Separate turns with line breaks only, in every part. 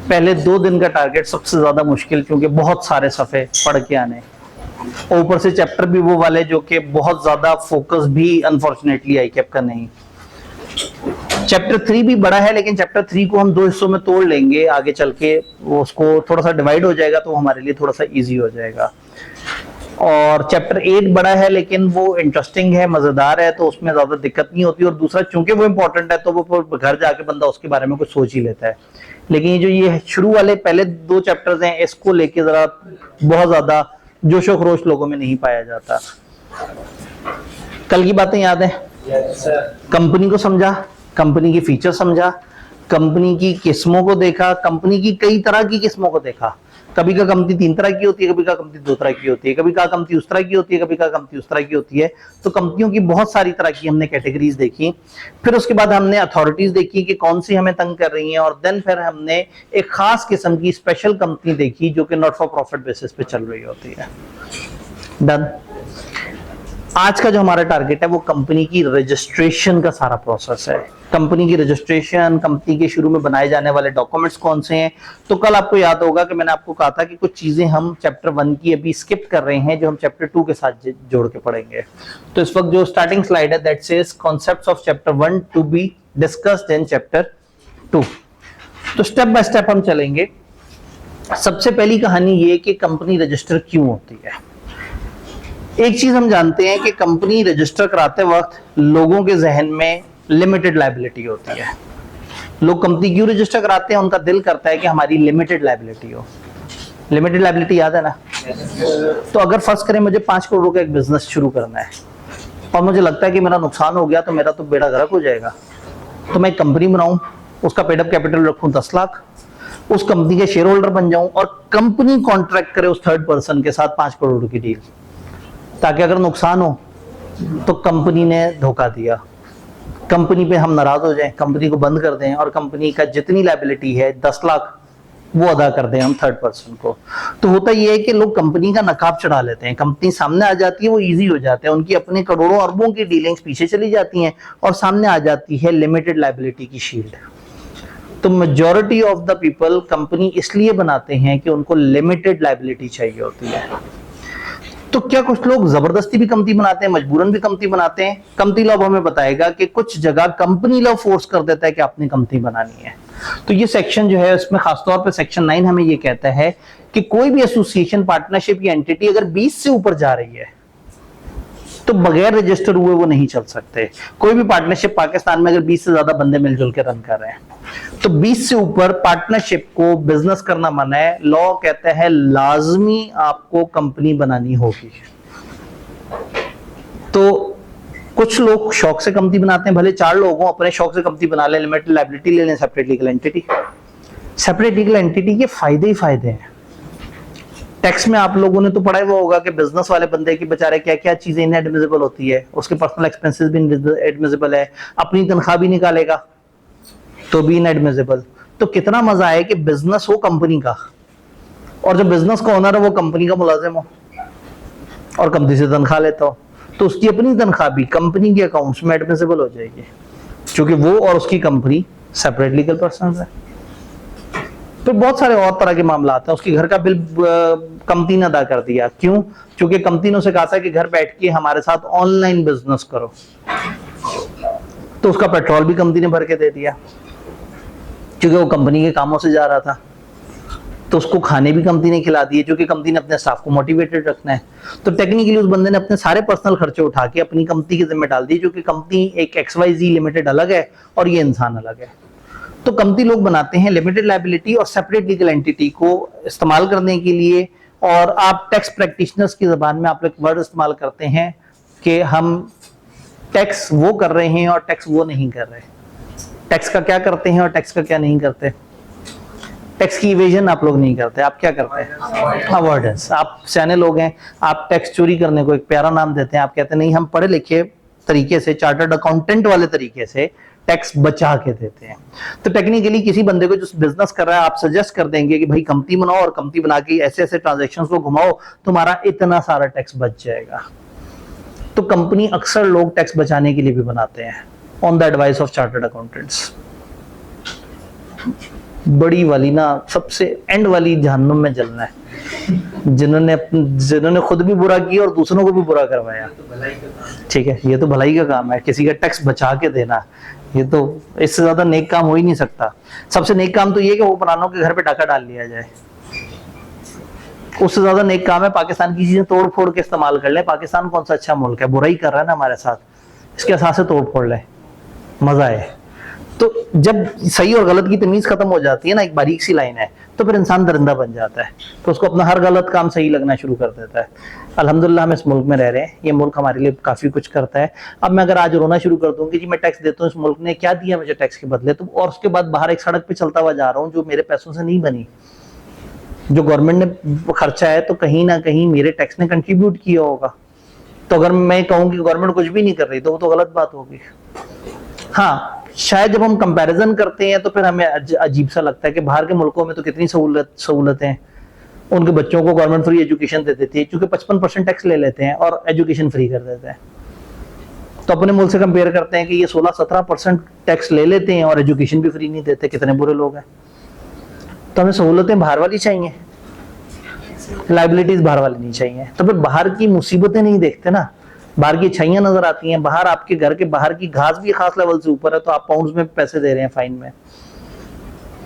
पहले 2 दिन का टारगेट सबसे ज्यादा मुश्किल, क्योंकि बहुत सारे सफ़े पढ़ के आने, ऊपर से चैप्टर भी वो वाले जो कि बहुत ज्यादा फोकस भी अनफॉर्चुनेटली आईकेप का नहीं। चैप्टर 3 भी बड़ा है, लेकिन चैप्टर 3 को हम 2 हिस्सों में तोड़ लेंगे आगे चल के, वो उसको थोड़ा सा डिवाइड हो जाएगा तो हमारे लिए थोड़ा सा इजी हो जाएगा। और चैप्टर 8 बड़ा है, लेकिन वो इंटरेस्टिंग है, मजेदार है, तो उसमें ज्यादा दिक्कत नहीं होती। और दूसरा, चूंकि वो इंपॉर्टेंट है तो वो घर जाके बंदा उसके बारे में कुछ सोच ही लेता है। लेकिन जो ये शुरू वाले पहले 2 चैप्टर्स हैं, इसको लेके जरा बहुत ज्यादा जोशो खरोश लोगों में नहीं पाया जाता। कल की बातें याद है? कंपनी को समझा, कंपनी की फीचर समझा, कंपनी की किस्मों को देखा, कंपनी की कई तरह की किस्मों को देखा। कभी का कंपनी 3 तरह की होती है, कभी का कंपनी 2 तरह की होती है, कभी का कंपनी उस तरह की होती है, कभी का कंपनी उस तरह की होती है। तो कंपनियों की बहुत सारी तरह की हमने कैटेगरीज देखी। फिर उसके बाद हमने अथॉरिटीज देखी कि कौन सी हमें तंग कर रही हैं, और देन फिर हमने एक खास किस्म की स्पेशल कंपनी देखी जो कि नॉट फॉर प्रॉफिट बेसिस पे चल रही होती है। डन। आज का जो हमारा टारगेट है वो कंपनी की रजिस्ट्रेशन का सारा प्रोसेस है। कंपनी की रजिस्ट्रेशन, कंपनी के शुरू में बनाए जाने वाले डॉक्यूमेंट्स कौन से हैं। तो कल आपको याद होगा कि मैंने आपको कहा था कि कुछ चीजें हम चैप्टर 1 की अभी स्किप कर रहे हैं, जो हम चैप्टर 2 के साथ जोड़ के पढ़ेंगे। तो इस वक्त जो स्टार्टिंग स्लाइड है, that says concepts of chapter 1 to be discussed in chapter 2। तो स्टेप बाय स्टेप हम चलेंगे। सबसे पहली कहानी ये कि कंपनी रजिस्टर क्यों होती है। एक चीज हम जानते हैं कि कंपनी रजिस्टर कराते वक्त लोगों के जहन में लिमिटेड लायबिलिटी होती है। लोग कंपनी क्यों रजिस्टर कराते हैं? उनका दिल करता है कि हमारी लिमिटेड लायबिलिटी हो। लिमिटेड लायबिलिटी याद है ना? तो अगर फर्स्ट करें मुझे 5 करोड़ का एक बिजनेस शुरू करना है और मुझे लगता है कि मेरा नुकसान हो गया तो मेरा तो बेड़ा गर्क हो जाएगा, तो मैं एक कंपनी बनाऊं, उसका पेड अप कैपिटल रखूं 10 लाख, उस कंपनी के शेयर होल्डर बन जाऊं और कंपनी कॉन्ट्रैक्ट करे उस थर्ड पर्सन के साथ 5 करोड़ की डील, ताकि अगर नुकसान हो तो कंपनी ने धोखा दिया, कंपनी पे हम नाराज हो जाएं, कंपनी को बंद कर दें और कंपनी का जितनी लायबिलिटी है 10 लाख वो अदा कर दें हम थर्ड पर्सन को। तो होता ये है कि लोग कंपनी का नकाब चढ़ा लेते हैं, कंपनी सामने आ जाती है, वो इजी हो जाता है, उनकी अपने करोड़ों अरबों की डीलिंग्स पीछे चली जाती हैं और सामने आ जाती है लिमिटेड लायबिलिटी की शील्ड। तो majority of the people company इसलिए बनाते हैं कि उनको लिमिटेड लायबिलिटी चाहिए होती है। तो क्या कुछ लोग जबरदस्ती भी कंपनी बनाते हैं, मजबूरन भी कंपनी बनाते हैं? कंपनी लॉ हमें बताएगा कि कुछ जगह कंपनी लॉ फोर्स कर देता है कि आपने कंपनी बनानी है। तो ये सेक्शन जो है उसमें खासतौर पे सेक्शन 9 हमें ये कहता है कि कोई भी एसोसिएशन, पार्टनरशिप या एंटिटी अगर 20 से ऊपर जा रही है तो बगैर रजिस्टर हुए वो नहीं चल सकते। कोई भी पार्टनरशिप पाकिस्तान में अगर 20 से ज्यादा बंदे मिलजुल के रन कर रहे हैं तो 20 से ऊपर पार्टनरशिप को बिजनेस करना मना है। लॉ कहता है लाजमी आपको कंपनी बनानी होगी। तो कुछ लोग शौक से कंपनी बनाते हैं, भले 4 लोग हों, अपने शौक से कंपनी बना लें, लिमिटेड लायबिलिटी ले लें, separate legal entity. Separate legal entity के फायदे ही फायदे हैं। टैक्स में आप लोगों ने तो पढ़ा हुआ होगा कि बिजनेस वाले बंदे की बेचारे क्या क्या चीजें इनएडमिसिबल होती है, उसके पर्सनल एक्सपेंसेस भी एडमिसिबल है, अपनी तनख्वाह भी निकालेगा तो भी इनएडमिसिबल। तो कितना मजा है कि बिजनेस हो कंपनी का और जो बिजनेस का ओनर है वो कंपनी का मुलाजिम हो और कंपनी से तनख्वाह लेता हो, तो उसकी अपनी तनख्वाह भी कंपनी के अकाउंट्स में एडमिसिबल हो जाएगी, क्योंकि वो और उसकी कंपनी सेपरेट लीगल पर्सन है। फिर बहुत सारे और तरह के मामला आते हैं। उसके घर का बिल कंपनी ने अदा कर दिया, क्यों? क्योंकि कंपनी ने उसे कहा था कि घर बैठ के हमारे साथ ऑनलाइन बिजनेस करो, तो उसका पेट्रोल भी कंपनी ने भर के दे दिया, क्योंकि वो कंपनी के कामों से जा रहा था। तो उसको खाने भी कंपनी ने खिला दिए, क्योंकि कंपनी ने अपने स्टाफ को मोटिवेटेड रखना है। तो टेक्निकली उस बंदे ने अपने सारे पर्सनल खर्चे उठा के अपनी कंपनी के जिम्मे डाल दिए, क्योंकि कंपनी एक XYZ लिमिटेड अलग है और ये इंसान अलग है। तो कंपनी लोग बनाते हैं लिमिटेड लायबिलिटी और सेपरेट लीगल एंटिटी को इस्तेमाल करने के लिए। और आप टैक्स प्रैक्टिशनर्स की जबान में आप एक वर्ड इस्तेमाल करते हैं कि हम टैक्स वो कर रहे हैं और टैक्स वो नहीं कर रहे। टैक्स का क्या करते हैं और टैक्स का क्या नहीं करते? टैक्स की इवेजन आप लोग नहीं करते, आप क्या करते हैं? अवॉइडेंस। आप सियाने लोग हैं, आप टैक्स चोरी करने को एक प्यारा नाम देते हैं, आप कहते हैं नहीं हम पढ़े लिखे तरीके से, चार्टर्ड अकाउंटेंट वाले तरीके से टैक्स बचा के देते हैं। तो टेक्निकली किसी बंदे को जो बिजनेस कर रहा है आप सजेस्ट कर देंगे कि भाई कंपनी बनाओ और कंपनी बना के ऐसे ऐसे ट्रांजैक्शंस को घुमाओ, तुम्हारा इतना सारा टैक्स बच जाएगा। तो कंपनी अक्सर लोग टैक्स बचाने के लिए भी बनाते हैं। On the advice of chartered accountants. बड़ी वाली ना, सबसे एंड वाली जहन्नुम में जलना है, जिन्होंने खुद भी बुरा किया और दूसरों को भी बुरा करवाया। ठीक है, ये तो भलाई का काम है, किसी का टैक्स बचा के देना, ये तो इससे ज्यादा नेक काम हो ही नहीं सकता। सबसे नेक काम तो ये कि वो पुरानों के घर पे डाका डाल लिया जाए, उससे ज्यादा नेक काम है पाकिस्तान की चीजें तोड़ फोड़ के इस्तेमाल कर ले। पाकिस्तान कौन सा अच्छा मुल्क है, बुराई कर रहा है ना हमारे साथ, इसके साथ से तोड़ फोड़ ले, मजा है। तो जब सही और गलत की तमीज खत्म हो जाती है ना, एक बारीक सी लाइन है, तो फिर इंसान दरिंदा बन जाता है, तो उसको अपना हर गलत काम सही लगना शुरू कर देता है। अल्हम्दुलिल्लाह हम इस मुल्क में रह रहे हैं, ये मुल्क हमारे लिए काफी कुछ करता है। अब मैं अगर आज रोना शुरू कर दूं कि जी मैं टैक्स देता हूँ, इस मुल्क ने क्या दिया मुझे टैक्स के बदले, तो और उसके बाद बाहर एक सड़क पे चलता हुआ जा रहा हूँ जो मेरे पैसों से नहीं बनी, जो गवर्नमेंट ने खर्चा है, तो कहीं ना कहीं मेरे टैक्स ने कंट्रीब्यूट किया होगा। तो अगर मैं कहूँ कि गवर्नमेंट कुछ भी नहीं कर रही, तो वो तो गलत बात होगी। हाँ, शायद जब हम कंपैरिजन करते हैं तो फिर हमें अजीब सा लगता है कि बाहर के मुल्कों में तो कितनी सहूलतें, उनके बच्चों को गवर्नमेंट फ्री एजुकेशन दे देती है, क्योंकि 55% टैक्स ले लेते हैं और एजुकेशन फ्री कर देते हैं। तो अपने मुल्क से कंपेयर करते हैं कि ये 16-17% टैक्स ले लेते हैं और एजुकेशन भी फ्री नहीं देते, कितने बुरे लोग हैं। तो हमें सहूलतें बाहर वाली चाहिए, लाइबिलिटीज बाहर वाली नहीं चाहिए। तो फिर बाहर की मुसीबतें नहीं देखते ना, बाहर की अच्छाइयां नजर आती हैं। बाहर आपके घर के बाहर की घास भी खास लेवल से ऊपर है, तो आप पाउंड्स में पैसे दे रहे हैं फाइन में।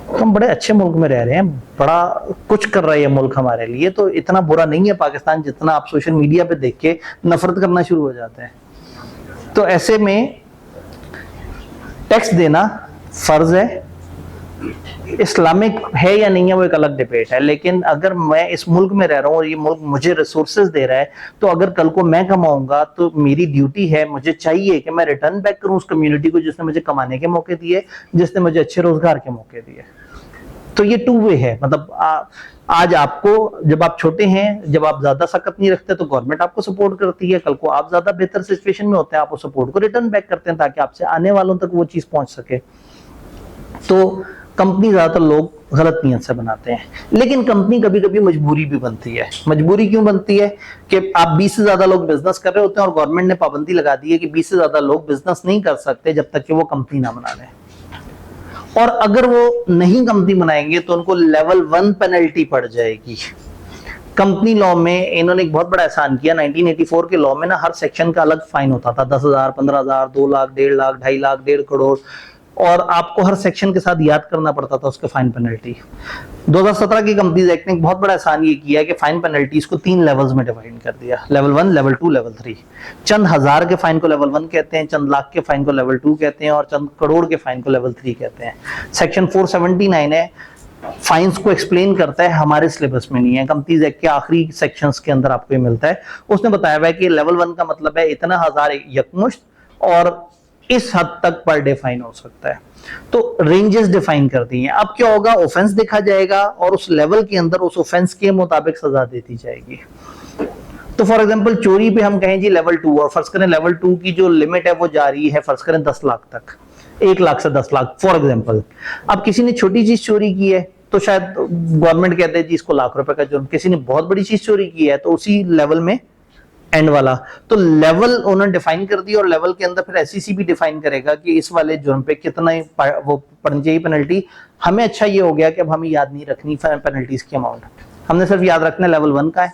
तो हम बड़े अच्छे मुल्क में रह रहे हैं, बड़ा कुछ कर रहा है ये मुल्क हमारे लिए। तो इतना बुरा नहीं है पाकिस्तान जितना आप सोशल मीडिया पे देख के नफरत करना शुरू हो जाते हैं। तो ऐसे में टैक्स देना फर्ज है, इस्लामिक है या नहीं है वो एक अलग डिबेट है। लेकिन अगर मैं इस मुल्क में रह रहा हूँ और ये मुल्क मुझे रिसोर्सेज दे रहा है, तो अगर कल को मैं कमाऊंगा तो मेरी ड्यूटी है, मुझे चाहिए कि मैं रिटर्न बैक करूं उस कम्युनिटी को जिसने मुझे कमाने के मौके दिए, जिसने मुझे अच्छे रोजगार के मौके दिए। तो ये टू वे है। मतलब आज आपको, जब आप छोटे हैं, जब आप ज्यादा सकत नहीं रखते, तो गवर्नमेंट आपको सपोर्ट करती है। कल को आप ज्यादा बेहतर सिचुएशन में होते हैं, आप उस सपोर्ट को रिटर्न बैक करते हैं ताकि आपसे आने वालों तक वो चीज पहुंच सके। तो कंपनी ज्यादातर लोग गलत नियत से बनाते हैं, लेकिन कंपनी कभी कभी मजबूरी भी बनती है। मजबूरी क्यों बनती है कि आप 20 से ज्यादा लोग बिजनेस कर रहे होते हैं और गवर्नमेंट ने पाबंदी लगा दी है कि 20 से ज्यादा लोग बिजनेस नहीं कर सकते जब तक कि वो कंपनी ना बना लें। और अगर वो नहीं कंपनी बनाएंगे तो उनको लेवल 1 पेनल्टी पड़ जाएगी। कंपनी लॉ में इन्होंने एक बहुत बड़ा एहसान किया। 1984 के लॉ में ना हर सेक्शन का अलग फाइन होता था, 10,000, 15,000, 2 लाख, 1.5 लाख, 2.5 लाख, 1.5 करोड़, और आपको हर सेक्शन के साथ याद करना पड़ता था उसके फाइन पेनल्टी। 2017 की कंपनीज एक्ट ने एक बहुत बड़ा एहसान ये किया कि फाइन पेनल्टीज को 3 लेवल्स में डिवाइड कर दिया, लेवल 1, लेवल 2, लेवल 3। चंद हजार के फाइन को लेवल 1 कहते हैं, चंद लाख के फाइन को लेवल 2 कहते हैं, और चंद करोड़ के फाइन को लेवल 3 कहते हैं। सेक्शन 479 है, फाइन्स को एक्सप्लेन करता है, हमारे सिलेबस में नहीं है, कंपनीज एक्ट के आखिरी सेक्शंस के अंदर आपको ये मिलता है। उसने बताया हुआ है कि लेवल 1 का मतलब है इतना हजार यकमुश्त और इस हद तक पर डे फाइन हो सकता है। तो रेंजेस डिफाइन कर दी हैं। अब क्या होगा, ऑफेंस देखा जाएगा और उस लेवल के अंदर उस ऑफेंस के मुताबिक सजा देती जाएगी। तो फॉर एग्जांपल चोरी पे हम कहें जी लेवल 2, और फर्ज करें लेवल 2 की जो लिमिट है वो जारी है फर्ज करें 10 लाख तक, 1 लाख से 10 लाख फॉर एग्जांपल। अब किसी ने छोटी चीज चोरी की है तो शायद गवर्नमेंट कहते हैं जी इसको लाख रुपए का जुर्म। किसी ने बहुत बड़ी चीज चोरी की है तो उसी लेवल में एंड वाला। तो लेवल उन्होंने डिफाइन कर दिया और लेवल के अंदर फिर एसईसी भी डिफाइन करेगा कि इस वाले जुर्म पे कितना वो पड़नी चाहिए पेनल्टी। हमें अच्छा ये हो गया कि अब हमें याद नहीं रखनी पेनल्टीज की अमाउंट, हमने सिर्फ याद रखना लेवल 1 का है,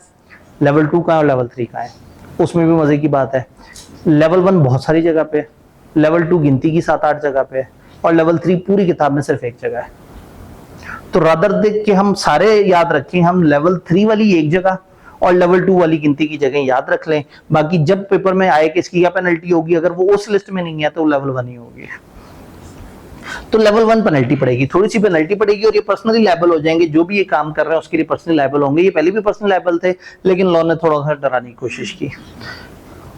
लेवल 2 का है और लेवल 3 का है। उसमें भी मजे की बात है, लेवल 1 बहुत सारी जगह पे, लेवल 2 गिनती की 7-8 जगह पे, और लेवल 3 पूरी किताब में सिर्फ एक जगह है। तो रादर देख के हम सारे याद रखें, हम लेवल 3 वाली एक जगह और लेवल 2 वाली गिनती की जगह याद रख लें। बाकी जब पेपर में आए कि इसकी क्या पेनल्टी होगी, अगर वो उस लिस्ट में नहीं है तो लेवल 1 ही होगी। तो लेवल 1 पेनल्टी पड़ेगी, थोड़ी सी पेनल्टी पड़ेगी और ये पर्सनली लायबल हो जाएंगे। जो भी ये काम कर रहे हैं उसके लिए पर्सनली लायबल होंगे। ये पहले भी पर्सनली लायबल थे, लेकिन लॉ ने थोड़ा सा डराने की कोशिश की।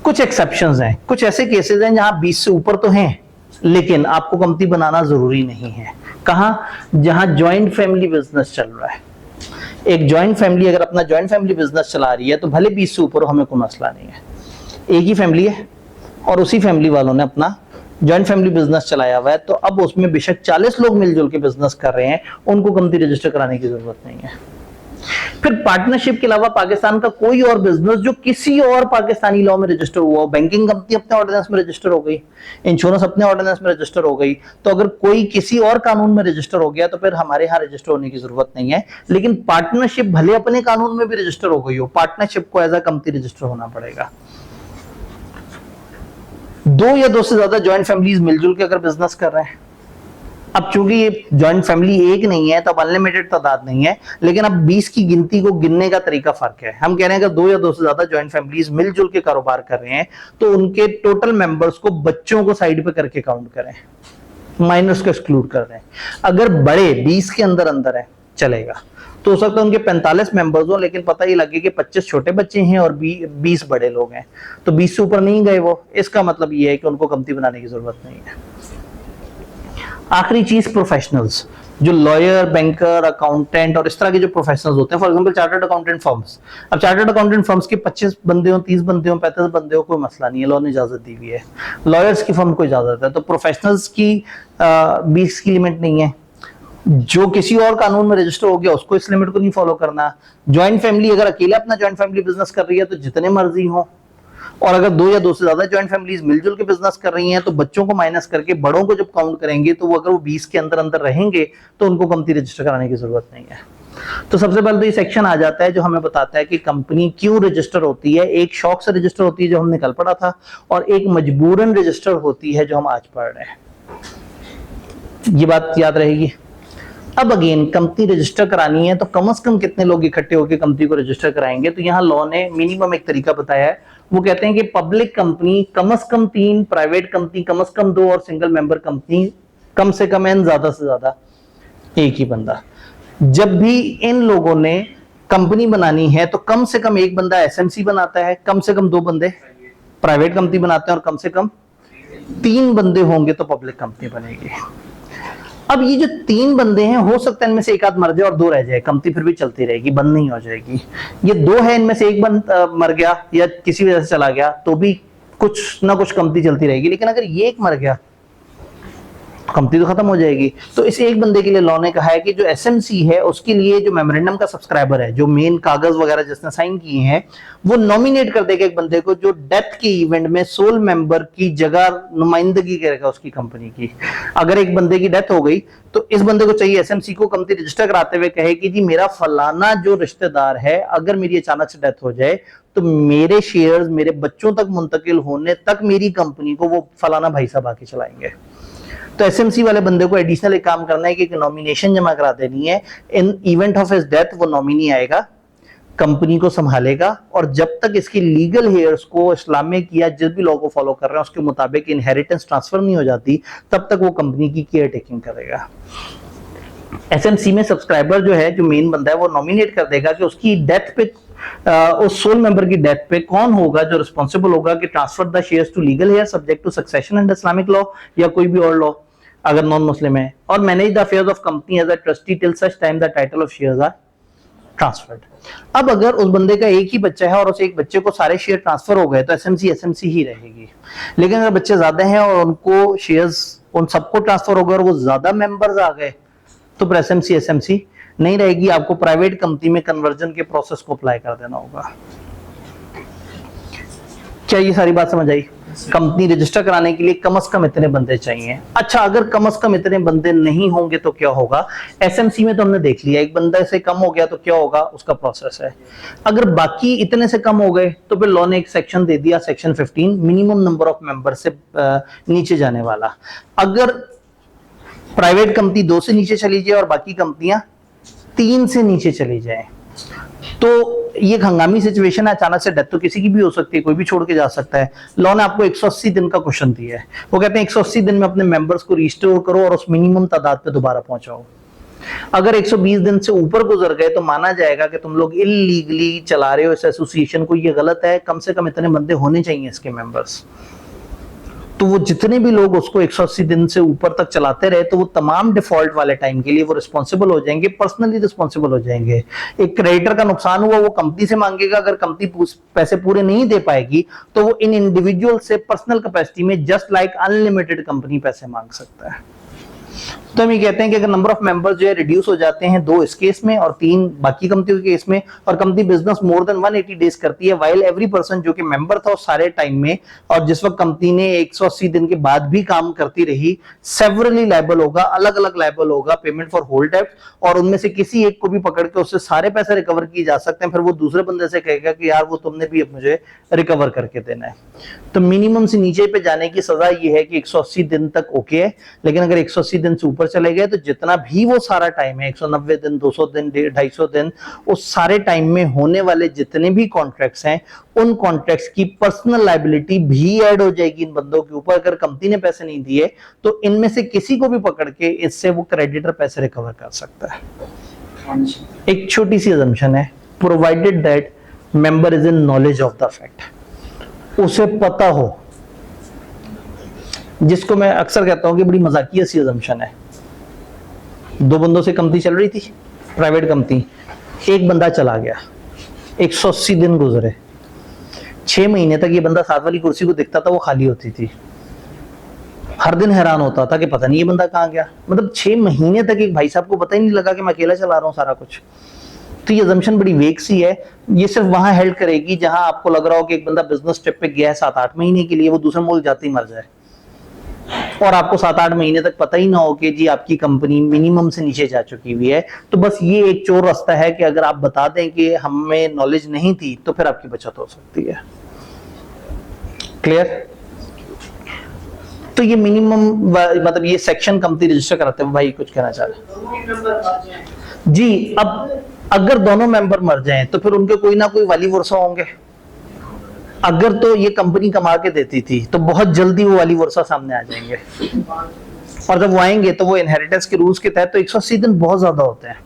कुछ एक्सेप्शंस हैं, कुछ ऐसे केसेस हैं जहां 20 से ऊपर तो हैं, लेकिन आपको कंपनी बनाना जरूरी नहीं है। कहां? जहां ज्वाइंट फैमिली बिजनेस चल रहा है। एक ज्वाइंट फैमिली अगर अपना ज्वाइंट फैमिली बिजनेस चला रही है तो भले 20 से ऊपर हो, हमें कोई मसला नहीं है। एक ही फैमिली है और उसी फैमिली वालों ने अपना ज्वाइंट फैमिली बिजनेस चलाया हुआ है, तो अब उसमें बेशक 40 लोग मिलजुल के बिजनेस कर रहे हैं, उनको कंपनी रजिस्टर कराने की जरूरत नहीं है। फिर पार्टनरशिप के अलावा पाकिस्तान का कोई और बिजनेस जो किसी और पाकिस्तानी लॉ में रजिस्टर हुआ हो, बैंकिंग कंपनी अपने ऑर्डिनेंस में रजिस्टर हो गई, इंश्योरेंस अपने ऑर्डिनेंस में रजिस्टर हो गई, तो अगर कोई किसी और कानून में रजिस्टर हो गया तो फिर हमारे यहाँ रजिस्टर होने की जरूरत नहीं है। लेकिन पार्टनरशिप भले अपने कानून में भी रजिस्टर हो गई हो, पार्टनरशिप को एज अ कंपनी रजिस्टर होना पड़ेगा। दो या दो से ज्यादा ज्वाइंट फैमिलीज मिलजुल के अगर बिजनेस कर रहे हैं, अब चूंकि ये ज्वाइंट फैमिली एक नहीं है तो अब अनलिमिटेड तादाद नहीं है, लेकिन अब 20 की गिनती को गिनने का तरीका फर्क है। हम कह रहे हैं कि दो या दो से ज्यादा ज्वाइंट फैमिलीज मिलजुल के कारोबार कर रहे हैं तो उनके टोटल मेंबर्स को बच्चों को साइड पे करके काउंट करें, माइनर्स को एक्सक्लूड कर रहे हैं। अगर बड़े 20 के अंदर अंदर है चलेगा, तो हो सकता है उनके 45 मेंबर्स हो, लेकिन पता ही लगे कि 25 छोटे बच्चे हैं और 20 बड़े लोग हैं, तो 20 से ऊपर नहीं गए वो। इसका मतलब ये है कि उनको कंपनी बनाने की जरूरत नहीं है। आखिरी चीज, प्रोफेशनल्स, जो लॉयर, बैंकर, अकाउंटेंट और इस तरह के जो प्रोफेशनल्स होते हैं, for example chartered accountant firms. अब चार्टर्ड अकाउंटेंट फर्म्स के 25 बंदे हो, 30 बंदे हो, 35 बंदे हो, कोई मसला नहीं है, लॉ ने इजाजत दी हुई है। लॉयर्स की फर्म को इजाजत है, तो प्रोफेशनल्स की 20 की लिमिट नहीं है। जो किसी और कानून में रजिस्टर हो गया उसको इस लिमिट को नहीं फॉलो करना। ज्वाइंट फैमिली अगर अकेले अपना ज्वाइंट फैमिली बिजनेस कर रही है तो जितने मर्जी हो, और अगर दो या दो से ज्यादा ज्वाइंट फैमिलीज मिलजुल के बिजनेस कर रही हैं तो बच्चों को माइनस करके बड़ों को जब काउंट करेंगे तो वो अगर वो 20 के अंदर अंदर रहेंगे तो उनको कंपनी रजिस्टर कराने की जरूरत नहीं है। तो सबसे पहले तो ये सेक्शन आ जाता है जो हमें बताता है कि कंपनी क्यों रजिस्टर होती है। एक शौक से रजिस्टर होती है जो हमने कल पढ़ा था, और एक मजबूरन रजिस्टर होती है जो हम आज पढ़ रहे हैं। ये बात याद रहेगी। अब अगेन कंपनी रजिस्टर करानी है तो कम से कम कितने लोग इकट्ठे होकर कंपनी को रजिस्टर कराएंगे, तो यहाँ लॉ ने मिनिमम एक तरीका बताया है। वो कहते हैं कि पब्लिक कंपनी कम से कम 3, प्राइवेट कंपनी कम से कम 2 और सिंगल मेंबर कंपनी कम से कम एंड ज्यादा से ज्यादा एक ही बंदा। जब भी इन लोगों ने कंपनी बनानी है तो कम से कम एक बंदा एसएमसी बनाता है, कम से कम 2 बंदे प्राइवेट कंपनी बनाते हैं और कम से कम 3 बंदे होंगे तो पब्लिक कंपनी बनेगी। अब ये जो 3 बंदे हैं, हो सकता है इनमें से एक आध मर जाए और 2 रह जाए, कंपनी फिर भी चलती रहेगी, बंद नहीं हो जाएगी। ये 2 है, इनमें से एक मर गया या किसी वजह से चला गया तो भी कुछ ना कुछ कंपनी चलती रहेगी। लेकिन अगर ये एक मर गया कंपनी तो खत्म हो जाएगी। तो इस एक बंदे के लिए लॉ ने कहा है कि जो एसएमसी है उसके लिए जो मेमोरेंडम का सब्सक्राइबर है, जो मेन कागज वगैरह जिसने साइन किए हैं, वो नॉमिनेट कर देगा एक बंदे को जो डेथ के इवेंट में सोल मेंबर की जगह नुमाइंदगी करेगा उसकी कंपनी की। अगर एक बंदे की डेथ हो गई तो इस बंदे को चाहिए एसएमसी को कंपनी रजिस्टर कराते हुए कहे कि जी मेरा फलाना जो रिश्तेदार है, अगर मेरी अचानक से डेथ हो जाए तो मेरे शेयर्स मेरे बच्चों तक मुंतकिल होने तक मेरी कंपनी को वो फलाना भाई साहब आके चलाएंगे। तो एसएमसी वाले बंदे को एडिशनल एक काम करना है कि नॉमिनेशन जमा करा देनी है। इन इवेंट ऑफ हिज डेथ वो नॉमिनी आएगा, कंपनी को संभालेगा, और जब तक इसकी लीगल हेयर्स को इस्लामिक या जिस भी लॉ को फॉलो कर रहे हैं उसके मुताबिक इनहेरिटेंस ट्रांसफर नहीं हो जाती, तब तक वो कंपनी की केयर टेकिंग करेगा। एसएमसी में सब्सक्राइबर जो है, जो मेन बंदा है, वो नॉमिनेट कर देगा कि उसकी डेथ पे उस सोल मेंबर की डेथ पे कौन होगा जो रिस्पॉन्सिबल होगा कि transfer the shares to legal heir subject to succession under Islamic law या कोई भी और लॉ अगर नॉन मुस्लिम है, और manage the affairs of company as a trustee till such time the title of shares are transferred. अब अगर उस बंदे का एक ही बच्चा है और उस एक बच्चे को सारे शेयर ट्रांसफर हो गए तो एसएमसी ही रहेगी। लेकिन अगर बच्चे ज्यादा हैं और उनको शेयर्स उन सबको ट्रांसफर हो गए और वो ज्यादा मेंबर्स आ गए तो फिर एसएमसी नहीं रहेगी। आपको प्राइवेट कंपनी में कन्वर्जन के प्रोसेस को अप्लाई कर देना होगा। क्या ये सारी बात समझ आई? कंपनी रजिस्टर कराने के लिए कम से कम इतने बंदे चाहिए। अच्छा, अगर कम से कम इतने बंदे नहीं होंगे तो क्या होगा? एसएमसी में तो हमने देख लिया, एक बंदा से कम हो गया तो क्या होगा, उसका प्रोसेस है। अगर बाकी इतने से कम हो गए तो फिर लॉ ने एक सेक्शन दे दिया, section 15, minimum number of member से नीचे जाने वाला। अगर प्राइवेट कंपनी 2 से नीचे चली जाए और बाकी कंपनियां 3 से नीचे चली जाए तो ये हंगामी सिचुएशन है, अचानक से डेथ तो किसी की भी हो सकती है, कोई भी छोड़ के जा सकता है। लॉ ने आपको 180 दिन का क्वेश्चन दिया है। वो कहते हैं 180 दिन में अपने मेंबर्स को रिस्टोर करो और उस मिनिमम तादाद पे दोबारा पहुंचाओ। अगर 120 दिन से ऊपर गुजर गए तो माना जाएगा कि तुम लोग इलीगली चला रहे हो इस एसोसिएशन को, ये गलत है, कम से कम इतने बंदे होने चाहिए इसके मेंबर्स। तो वो जितने भी लोग उसको 180 दिन से ऊपर तक चलाते रहे तो वो तमाम डिफॉल्ट वाले टाइम के लिए वो रिस्पॉन्सिबल हो जाएंगे, पर्सनली रिस्पॉन्सिबल हो जाएंगे। एक क्रेडिटर का नुकसान हुआ वो कंपनी से मांगेगा, अगर कंपनी पैसे पूरे नहीं दे पाएगी तो वो इन इंडिविजुअल से पर्सनल कैपेसिटी में जस्ट लाइक अनलिमिटेड कंपनी पैसे मांग सकता है। तो हम ये कहते हैं कि अगर नंबर ऑफ मेंबर्स जो है रिड्यूस हो जाते हैं 2 इस केस में और 3 बाकी कंपनियों के केस में, और company business more than 180 days करती है, वाइल एवरी पर्सन जो कि मेंबर था उस सारे टाइम में और जिस वक्त कंपनी ने 180 दिन के बाद भी काम करती रही, सेवरली लायबल होगा, अलग अलग लायबल होगा पेमेंट फॉर होल डेब्ट, और उनमें से किसी एक को भी पकड़ के उससे सारे पैसे रिकवर किए जा सकते हैं। फिर वो दूसरे बंदे से कहेगा कि यार वो तुमने भी अब मुझे रिकवर करके देना है। तो मिनिमम से नीचे पे जाने की सजा ये है कि 180 दिन तक ओके है, लेकिन अगर 180 दिन से ऊपर चले गए तो जितना भी वो सारा टाइम है, 190 दिन, 200 दिन, 250 दिन, उस सारे टाइम में होने वाले जितने भी कॉन्ट्रैक्ट्स हैं उन कॉन्ट्रैक्ट्स की पर्सनल लायबिलिटी भी ऐड हो जाएगी इन बंदों के ऊपर। अगर कंपनी ने पैसे नहीं दिए तो इनमें से किसी को भी पकड़ के इससे वो क्रेडिटर पैसे रिकवर कर सकता है। एक छोटी सी असम्पशन है, provided that member is in knowledge of the fact, उसे पता हो, जिसको मैं अक्सर कहता हूं कि बड़ी मजाकिया सी असम्पशन है। 2 बंदों से कंपनी चल रही थी, प्राइवेट कंपनी, एक बंदा चला गया, 180 दिन गुजरे, 6 महीने तक ये बंदा साथ वाली कुर्सी को दिखता था वो खाली होती थी, हर दिन हैरान होता था कि पता नहीं ये बंदा कहां गया। मतलब 6 महीने तक एक भाई साहब को पता ही नहीं लगा कि मैं अकेला चला रहा हूं सारा कुछ। तो ये assumption बड़ी वेग सी है, ये सिर्फ वहां हेल्प करेगी जहां आपको लग रहा हो कि एक बंदा बिजनेस ट्रिप पे गया है 7-8 महीने के लिए, वो दूसरे मुल्क जाते ही मर जाए, और आपको 7-8 महीने तक पता ही ना हो कि जी आपकी कंपनी मिनिमम से नीचे जा चुकी हुई है। तो बस ये एक चोर रास्ता है कि अगर आप बता दें कि हमें नॉलेज नहीं थी तो फिर आपकी बचत हो सकती है। क्लियर? तो ये मिनिमम, मतलब ये सेक्शन कंपनी रजिस्टर कराते हैं। भाई कुछ कहना चाह रहे जी? अब अगर दोनों मेंबर मर जाएं तो फिर उनके कोई ना कोई वाली वर्सा होंगे। अगर तो ये कंपनी कमा के देती थी तो बहुत जल्दी वो वाली वर्सा सामने आ जाएंगे, और जब वो आएंगे तो वो इनहेरिटेंस के रूल्स के तहत तो 180 दिन बहुत ज्यादा होते हैं,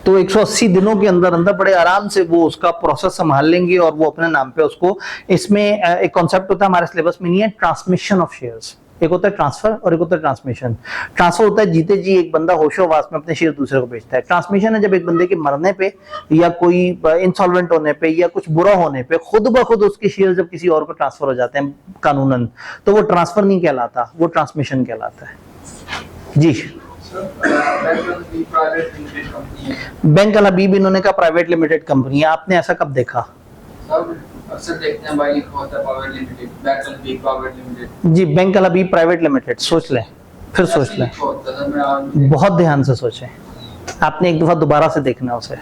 तो 180 दिनों के अंदर अंदर बड़े आराम से वो उसका प्रोसेस संभाल लेंगे और वो अपने नाम पे उसको, इसमें एक कॉन्सेप्ट होता है हमारे सिलेबस में नहीं है, ट्रांसमिशन ऑफ शेयर्स। एक होता है ट्रांसफर और एक होता है ट्रांसमिशन। ट्रांसफर होता है जीते जी एक बंदा होशोवास में अपने शेयर दूसरे को बेचता है। ट्रांसमिशन है जब एक बंदे के मरने पे या कोई इंसॉल्वेंट होने पे या कुछ बुरा होने पे खुद ब खुद उसके शेयर जब किसी और को ट्रांसफर हो जाते हैं कानूनन, तो वो ट्रांसफर नहीं कहलाता, वो ट्रांसमिशन कहलाता है। जी बैंक अल हबीब इन्होंने कहा प्राइवेट लिमिटेड कंपनी है, आपने ऐसा कब देखा?
अक्सर देखते हैं भाई लिखा होता है प्राइवेट लिमिटेड, बैंक अल हबीब प्राइवेट लिमिटेड।
जी बैंक अल हबीब प्राइवेट लिमिटेड, सोच लें, फिर सोच लें, बहुत ध्यान से सोचें, आपने एक दफा दोबारा से देखना है उसे।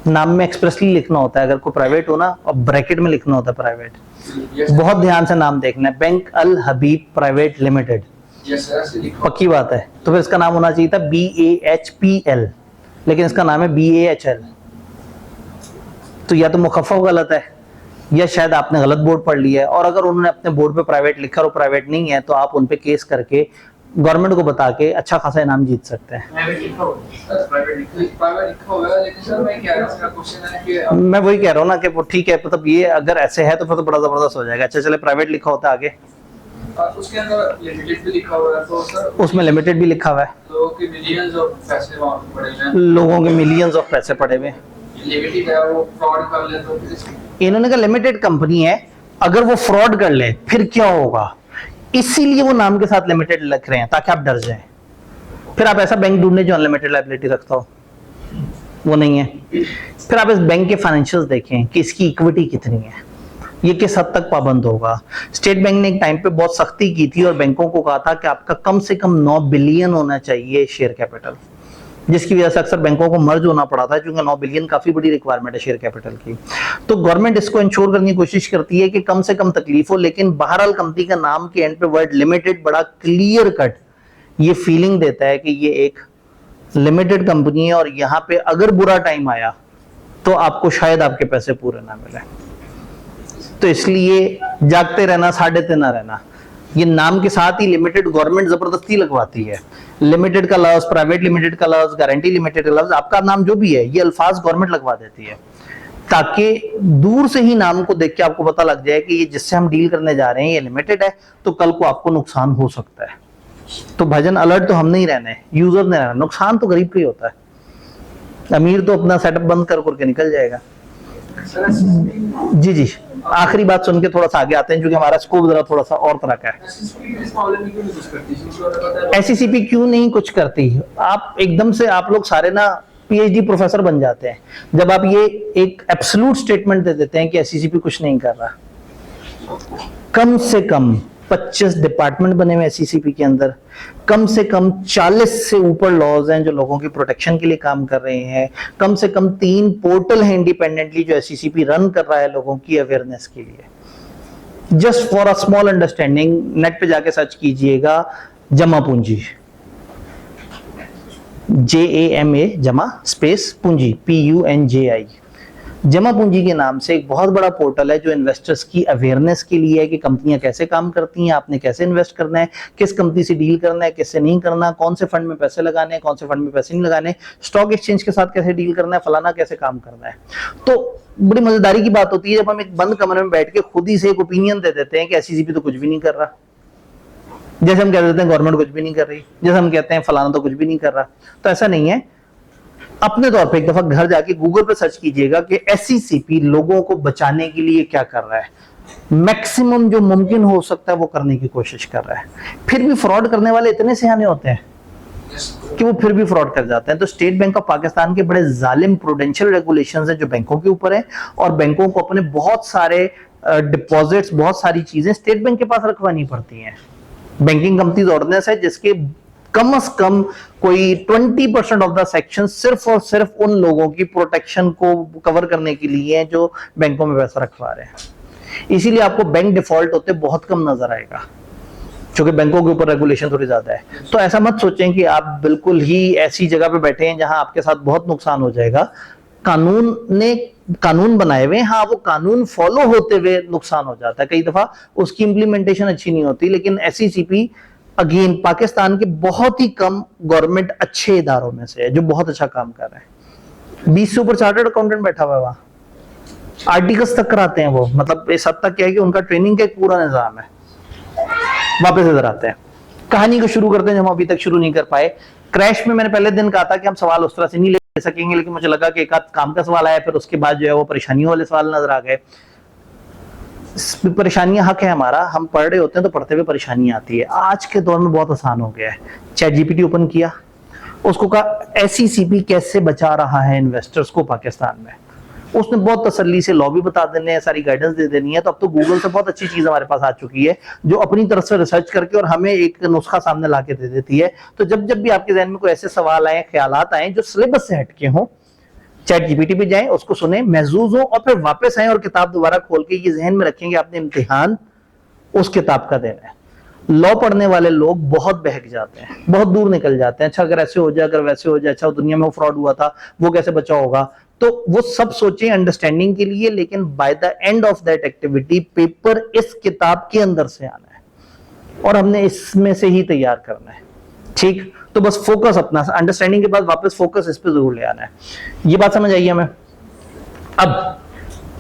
नाम में एक्सप्रेसली लिखना होता है, अगर कोई प्राइवेट हो ना और ब्रैकेट में लिखना होता है प्राइवेट। बहुत ध्यान से नाम देखना है, बैंक अल हबीब प्राइवेट लिमिटेड, पक्की बात है। तो फिर इसका नाम होना चाहिए था BAHPL, लेकिन इसका नाम है BAHL। तो या तो मुखफ़फ़ गलत है या शायद आपने गलत बोर्ड पढ़ लिया है, और अगर उन्होंने अपने बोर्ड पे प्राइवेट लिखा और प्राइवेट नहीं है तो आप उन पे केस करके गवर्नमेंट को बता के अच्छा खासा इनाम जीत सकते हैं। मैं वही कह रहा हूँ ना कि वो ठीक है, मतलब ये अगर ऐसे है तो फिर तो बड़ा जबरदस्त हो जाएगा। अच्छा चले, प्राइवेट लिखा होता है आगे, उसके अंदर लिमिटेड भी लिखा हुआ है, तो सर उसमें लिमिटेड भी लिखा हुआ है, लोगों के मिलियंस ऑफ पैसे पड़े हुए हैं, लोगों के मिलियंस ऑफ पैसे पड़े हुए हैं। लिमिटेड है, वो फ्रॉड कर ले तो इन्होंने कहा लिमिटेड कंपनी है, अगर वो फ्रॉड कर ले फिर क्या होगा, इसीलिए वो नाम के साथ लिमिटेड लिख रहे हैं ताकि आप डर जाएं। फिर आप ऐसा बैंक ढूंढने जो अनलिमिटेड लायबिलिटी रखता हो, वो नहीं है। फिर आप इस बैंक के फाइनेंशियल्स देखें कि इसकी इक्विटी कितनी है, ये किस हद तक पाबंद होगा। स्टेट बैंक ने एक टाइम पे बहुत सख्ती की थी और बैंकों को कहा था कि आपका कम से कम 9 बिलियन होना चाहिए शेयर कैपिटल, जिसकी वजह से अक्सर बैंकों को मर्ज होना पड़ा था, क्योंकि 9 बिलियन काफी बड़ी रिक्वायरमेंट है शेयर कैपिटल की। तो गवर्नमेंट इसको इंश्योर करने की कोशिश करती है कि कम से कम तकलीफ हो, लेकिन बहरहाल कंपनी का नाम के एंड पे वर्ड लिमिटेड बड़ा क्लियर कट ये फीलिंग देता है कि ये एक लिमिटेड कंपनी है और यहाँ पे अगर बुरा टाइम आया तो आपको शायद आपके पैसे पूरे ना मिले। तो इसलिए जागते रहना, साढ़े ते ना रहना। ये नाम के साथ ही लिमिटेड गवर्नमेंट जबरदस्ती लगवाती है, लिमिटेड का लफ्ज, प्राइवेट लिमिटेड का लफ्ज, गारंटी लिमिटेड का लफ्ज, आपका नाम जो भी है ये अल्फाज गवर्नमेंट लगवा देती है, ताकि दूर से ही नाम को देख के आपको पता लग जाए कि ये जिससे हम डील करने जा रहे हैं ये लिमिटेड है, तो कल को आपको नुकसान हो सकता है। तो भजन अलर्ट तो हम नहीं रहने, यूजर ने रहना। नुकसान तो गरीब का ही होता है, अमीर तो अपना सेटअप बंद कर करके निकल जाएगा। जी जी आखिरी बात सुन के थोड़ा सा आगे आते हैं, क्योंकि हमारा स्कोप जरा थोड़ा सा और तरह का है। SCCP क्यों नहीं कुछ करती? आप एकदम से आप लोग सारे ना PhD प्रोफेसर बन जाते हैं जब आप ये एक एब्सोल्यूट स्टेटमेंट दे देते हैं कि SCCP कुछ नहीं कर रहा। कम से कम 25 डिपार्टमेंट बने हुए SCCP के अंदर, कम से कम 40 से ऊपर लॉज हैं जो लोगों की प्रोटेक्शन के लिए काम कर रहे हैं, कम से कम 3 पोर्टल हैं इंडिपेंडेंटली जो SCCP रन कर रहा है लोगों की अवेयरनेस के लिए। Just for a small understanding, net पे जाके सर्च कीजिएगा जमा पूंजी, JAMA जमा स्पेस पूंजी PUNJI। जमा पूंजी के नाम से एक बहुत बड़ा पोर्टल है जो इन्वेस्टर्स की अवेयरनेस के लिए है कि कंपनियां कैसे काम करती हैं, आपने कैसे इन्वेस्ट करना है, किस कंपनी से डील करना है, किससे नहीं करना, कौन से फंड में पैसे लगाने हैं, कौन से फंड में पैसे नहीं लगाने, स्टॉक एक्सचेंज के साथ कैसे डील करना है, फलाना कैसे काम करना है। तो बड़ी मजेदारी की बात होती है जब हम एक बंद कमरे में बैठ के खुद ही से एक ओपिनियन दे देते हैं कि SCCP तो कुछ भी नहीं कर रहा, जैसे हम कह देते हैं गवर्नमेंट कुछ भी नहीं कर रही, जैसे हम कहते हैं फलाना तो कुछ भी नहीं कर रहा। तो ऐसा नहीं है। अपने तौर पे एक दफा घर जाके गूगल पे सर्च कीजिएगा कि SCCP लोगों को बचाने के लिए क्या कर रहा है। मैक्सिमम जो मुमकिन हो सकता है वो करने की कोशिश कर रहा है। फिर भी फ्रॉड करने वाले इतने सियाने होते हैं कि वो फिर भी फ्रॉड कर जाते हैं। तो स्टेट बैंक ऑफ पाकिस्तान के बड़े जालिम प्रूडेंशियल रेगुलेशंस हैं जो बैंकों के ऊपर है, और बैंकों को अपने बहुत सारे डिपॉजिट्स, बहुत सारी चीजें स्टेट बैंक के पास रखवानी पड़ती हैं। बैंकिंग कंपनीज ऑर्डिनेंस है जिसके कम से कम कोई 20% ऑफ द सेक्शन सिर्फ और सिर्फ उन लोगों की प्रोटेक्शन को कवर करने के लिए है जो बैंकों में पैसा रखवा रहे हैं। इसीलिए आपको बैंक डिफॉल्ट होते बहुत कम नजर आएगा, क्योंकि बैंकों के ऊपर रेगुलेशन थोड़ी ज्यादा है। तो ऐसा मत सोचें कि आप बिल्कुल ही ऐसी जगह पे बैठे हैं जहां आपके साथ बहुत नुकसान हो जाएगा। कानून ने कानून बनाए हुए, हाँ वो कानून फॉलो होते हुए नुकसान हो जाता है, कई दफा उसकी इंप्लीमेंटेशन अच्छी नहीं होती। लेकिन SCCP अगेन पाकिस्तान के बहुत ही कम गवर्नमेंट अच्छे इदारों में से है जो बहुत अच्छा काम कर रहे हैं। 20 से ऊपर चार्टर्ड अकाउंटेंट बैठा हुआ है वहां, आर्टिकल्स तक कराते हैं वो। मतलब इस हद तक क्या है कि उनका ट्रेनिंग का एक पूरा निजाम है। वापस इधर आते हैं, कहानी को शुरू करते हैं जो हम अभी तक शुरू नहीं कर पाए। क्रैश में मैंने पहले दिन कहा था कि हम सवाल उस तरह से नहीं ले सकेंगे, लेकिन मुझे लगा कि एक आध काम का सवाल आया, फिर उसके बाद जो है वो परेशानियों वाले सवाल नजर आ गए। परेशानियां हक है हमारा, हम पढ़ रहे होते हैं तो पढ़ते हुए परेशानियां आती है। आज के दौर में बहुत आसान हो गया है। चैट GPT ओपन किया, उसको कहा SCCP कैसे बचा रहा है इन्वेस्टर्स को पाकिस्तान में, उसने बहुत तसल्ली से लॉ भी बता देने हैं, सारी गाइडेंस दे देनी है। तो अब तो गूगल से बहुत अच्छी चीज हमारे पास आ चुकी है जो अपनी तरफ से रिसर्च करके और हमें एक नुस्खा सामने ला के दे देती है। तो जब जब भी आपके जहन में कोई ऐसे सवाल आए, ख्यालात आए जो सिलेबस से हटके हों, चैट GPT पे जाएं, उसको सुने, महजूज हो, और फिर वापस आए और किताब दोबारा खोल के ये जहन में रखेंगे आपने इम्तिहान उस किताब का देना है। लॉ पढ़ने वाले लोग बहुत बहक जाते हैं, बहुत दूर निकल जाते हैं। अच्छा अगर ऐसे हो जाए, अगर वैसे हो जाए, अच्छा दुनिया में वो फ्रॉड हुआ था, वो कैसे बचा होगा। तो वो सब सोचें अंडरस्टैंडिंग के लिए, लेकिन by the end of that activity paper इस किताब के अंदर से आना है और हमने इसमें से ही तैयार करना है। ठीक, तो बस फोकस अपना अंडरस्टैंडिंग के बाद वापस फोकस इस पे जरूर ले आना है। ये बात समझ आई हमें। अब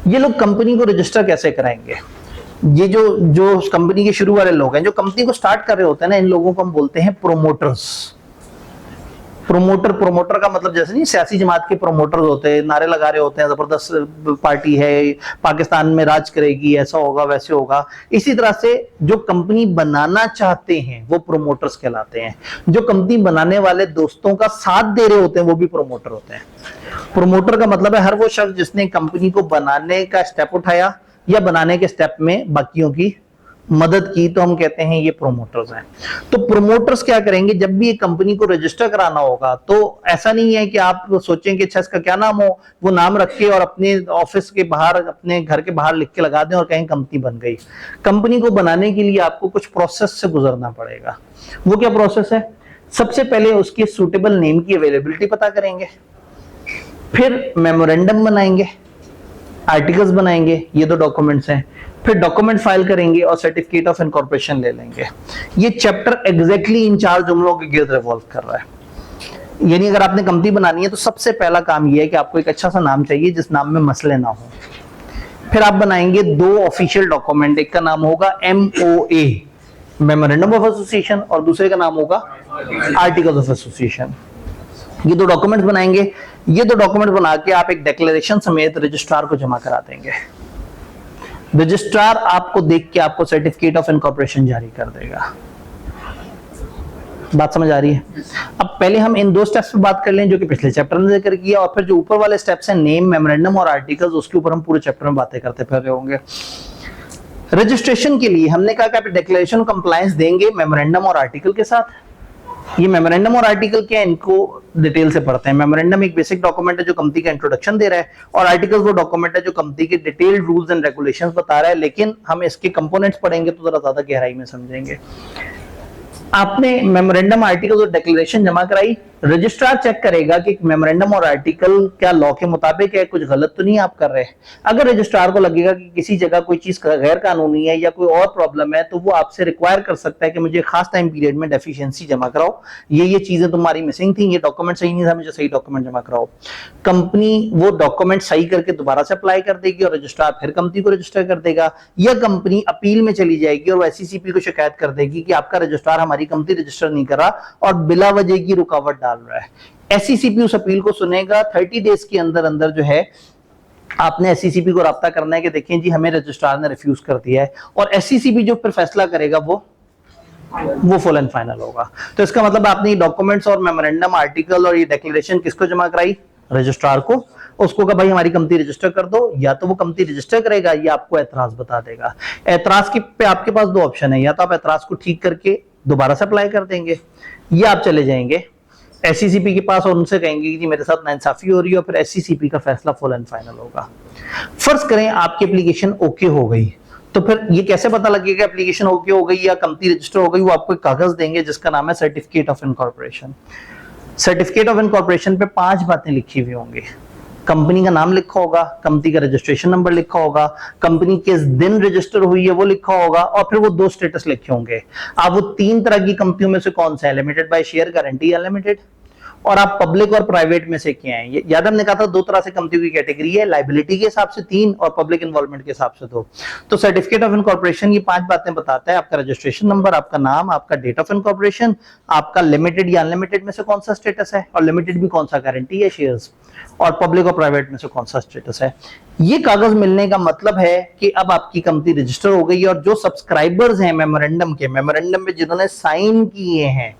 ये लोग कंपनी को रजिस्टर कैसे कराएंगे? ये जो कंपनी के शुरू वाले लोग हैं, जो कंपनी को स्टार्ट कर रहे होते हैं ना, इन लोगों को हम बोलते हैं प्रोमोटर्स। प्रोमोटर का मतलब जैसे नहीं सियासी जमात के प्रोमोटर्स होते हैं, नारे लगा रहे होते हैं जबरदस्त पार्टी है, पाकिस्तान में राज करेगी, ऐसा होगा वैसे होगा। इसी तरह से जो कंपनी बनाना चाहते हैं वो प्रोमोटर्स कहलाते हैं। जो कंपनी बनाने वाले दोस्तों का साथ दे रहे होते हैं वो भी प्रोमोटर होते हैं। प्रोमोटर का मतलब है हर वो शख्स जिसने कंपनी को बनाने का स्टेप उठाया या बनाने के स्टेप में बाकियों की मदद की, तो हम कहते हैं ये प्रोमोटर्स हैं। तो प्रोमोटर्स क्या करेंगे, जब भी एक कंपनी को रजिस्टर कराना होगा तो ऐसा नहीं है कि आप सोचें कि अच्छा इसका क्या नाम हो, वो नाम रख के और अपने ऑफिस के बाहर, अपने घर के बाहर लिख के लगा दें और कहें कंपनी बन गई। कंपनी को बनाने के लिए आपको कुछ प्रोसेस से गुजरना पड़ेगा। वो क्या प्रोसेस है? सबसे पहले उसके सूटेबल नेम की अवेलेबिलिटी पता करेंगे, फिर मेमोरेंडम बनाएंगे, आर्टिकल्स बनाएंगे, ये 2 डॉक्यूमेंट्स हैं, फिर डॉक्यूमेंट फाइल करेंगे और सर्टिफिकेट ऑफ इनकॉर्पोरेशन ले लेंगे। ये चैप्टर एग्जैक्टली इन 4 जुमलों के गिर्द रिवॉल्व कर रहा है। यानी अगर आपने कंपनी बनानी है तो सबसे पहला काम यह है कि आपको एक अच्छा सा नाम चाहिए जिस नाम में मसले ना हो। फिर आप बनाएंगे 2 ऑफिशियल डॉक्यूमेंट, एक का नाम होगा MOA मेमोरेंडम ऑफ एसोसिएशन और दूसरे का नाम होगा आर्टिकल्स ऑफ एसोसिएशन। ये 2 डॉक्यूमेंट्स बनाएंगे। ये 2 डॉक्यूमेंट बना के आप एक डिक्लेरेशन समेत रजिस्ट्रार को जमा करा देंगे। रजिस्ट्रार आपको देख के आपको सर्टिफिकेट ऑफ इनकॉर्पोरेशन जारी कर देगा। बात समझ आ रही है? अब पहले हम इन दो स्टेप्स पे बात कर लें जो कि पिछले चैप्टर में जिक्र किया, और फिर जो ऊपर वाले स्टेप्स हैं नेम, मेमोरेंडम और आर्टिकल्स, उसके ऊपर हम पूरे चैप्टर में बातें करते फिर रहे होंगे। रजिस्ट्रेशन के लिए हमने कहा कि आप डिक्लेरेशन कंप्लायंस देंगे मेमोरेंडम और आर्टिकल के साथ। ये मेमोरेंडम और आर्टिकल क्या है, इनको डिटेल से पढ़ते हैं। मेमोरेंडम एक बेसिक डॉक्यूमेंट है जो कंपनी का इंट्रोडक्शन दे रहा है, और आर्टिकल वो डॉक्यूमेंट है जो कंपनी के डिटेल्ड रूल्स एंड रेगुलेशंस बता रहा है, लेकिन हम इसके कंपोनेंट्स पढ़ेंगे तो जरा ज्यादा गहराई में समझेंगे। आपने मेमोरेंडम, आर्टिकल और डिक्लेरेशन जमा कराई, रजिस्ट्रार चेक करेगा कि मेमोरेंडम और आर्टिकल क्या लॉ के मुताबिक है, कुछ गलत तो नहीं आप कर रहे। अगर रजिस्ट्रार को लगेगा कि किसी जगह कोई चीज गैर कानूनी है या कोई और प्रॉब्लम है, तो वो आपसे रिक्वायर कर सकता है कि मुझे खास टाइम पीरियड में डेफिशिएंसी जमा कराओ, ये चीजें तुम्हारी मिसिंग थी, ये डॉक्यूमेंट सही नहीं था, मुझे सही डॉक्यूमेंट जमा कराओ। कंपनी वो डॉक्यूमेंट सही करके दोबारा से अप्लाई कर देगी और रजिस्ट्रार फिर कंपनी को रजिस्टर कर देगा, या कंपनी अपील में चली जाएगी और वो एससीसीपी को शिकायत कर देगी कि आपका रजिस्ट्रार हमारी कंपनी रजिस्टर नहीं कर रहा और बिला वजह की रुकावट डाल रहा है। एससीसीपी उस अपील को सुनेगा। 30 डेज के अंदर अंदर जो है आपने एससीसीपी को राब्ता करना है कि देखें जी हमें रजिस्ट्रार ने रिफ्यूज कर दिया है, और एससीसीपी जो फिर फैसला करेगा वो फुल एंड फाइनल होगा। तो इसका मतलब आपने डॉक्यूमेंट्स और मेमोरेंडम, आर्टिकल और ये डिक्लेरेशन किसको जमा कराई? रजिस्ट्रार को। उसको कहा भाई हमारी कंपनी रजिस्टर कर दो, या तो वो कंपनी रजिस्टर करेगा या आपको एतराज बता देगा। एतराज की पे आपके पास दो ऑप्शन है, या तो आप एतराज को ठीक करके दोबारा से अप्लाई कर देंगे, या आप चले जाएंगे एससीसीपी के पास और उनसे कहेंगे कि मेरे साथ नाइंसाफी हो रही है, और फिर एससीसीपी का फैसला फुल एंड फाइनल होगा। फर्ज करें आपकी एप्लीकेशन ओके हो गई, तो फिर ये कैसे पता लगेगा एप्लीकेशन ओके हो गई या कंपनी रजिस्टर हो गई? वो आपको एक कागज देंगे जिसका नाम है certificate of incorporation. Certificate of incorporation पे 5 बातें लिखी हुई होंगी। कंपनी का नाम लिखा होगा, कंपनी का रजिस्ट्रेशन नंबर लिखा होगा, कंपनी किस दिन रजिस्टर हुई है वो लिखा होगा, और फिर वो 2 स्टेटस लिखे होंगे। आप वो 3 तरह की कंपनियों में से कौन सा है, लिमिटेड बाय शेयर, गारंटी या लिमिटेड, और आप पब्लिक और प्राइवेट में से क्या है। याद हमने कहा था 2 तरह से कंपनी की कैटेगरी है, लायबिलिटी के हिसाब से 3 और पब्लिक इन्वॉल्वमेंट के हिसाब से 2। तो सर्टिफिकेट ऑफ इनकॉर्पोरेशन ये 5 बातें बताता है, आपका रजिस्ट्रेशन नंबर, आपका नाम, आपका डेट ऑफ इनकॉर्पोरेशन, आपका लिमिटेड या अनलिमिटेड में से कौन सा स्टेटस है, और लिमिटेड भी कौन सा, गारंटी या शेयर्स, और पब्लिक और प्राइवेट में से कौन सा स्टेटस है। ये कागज मिलने का मतलब है कि अब आपकी कंपनी रजिस्टर हो गई है, और जो सब्सक्राइबर्स हैं मेमोरेंडम में जिन्होंने साइन किए हैं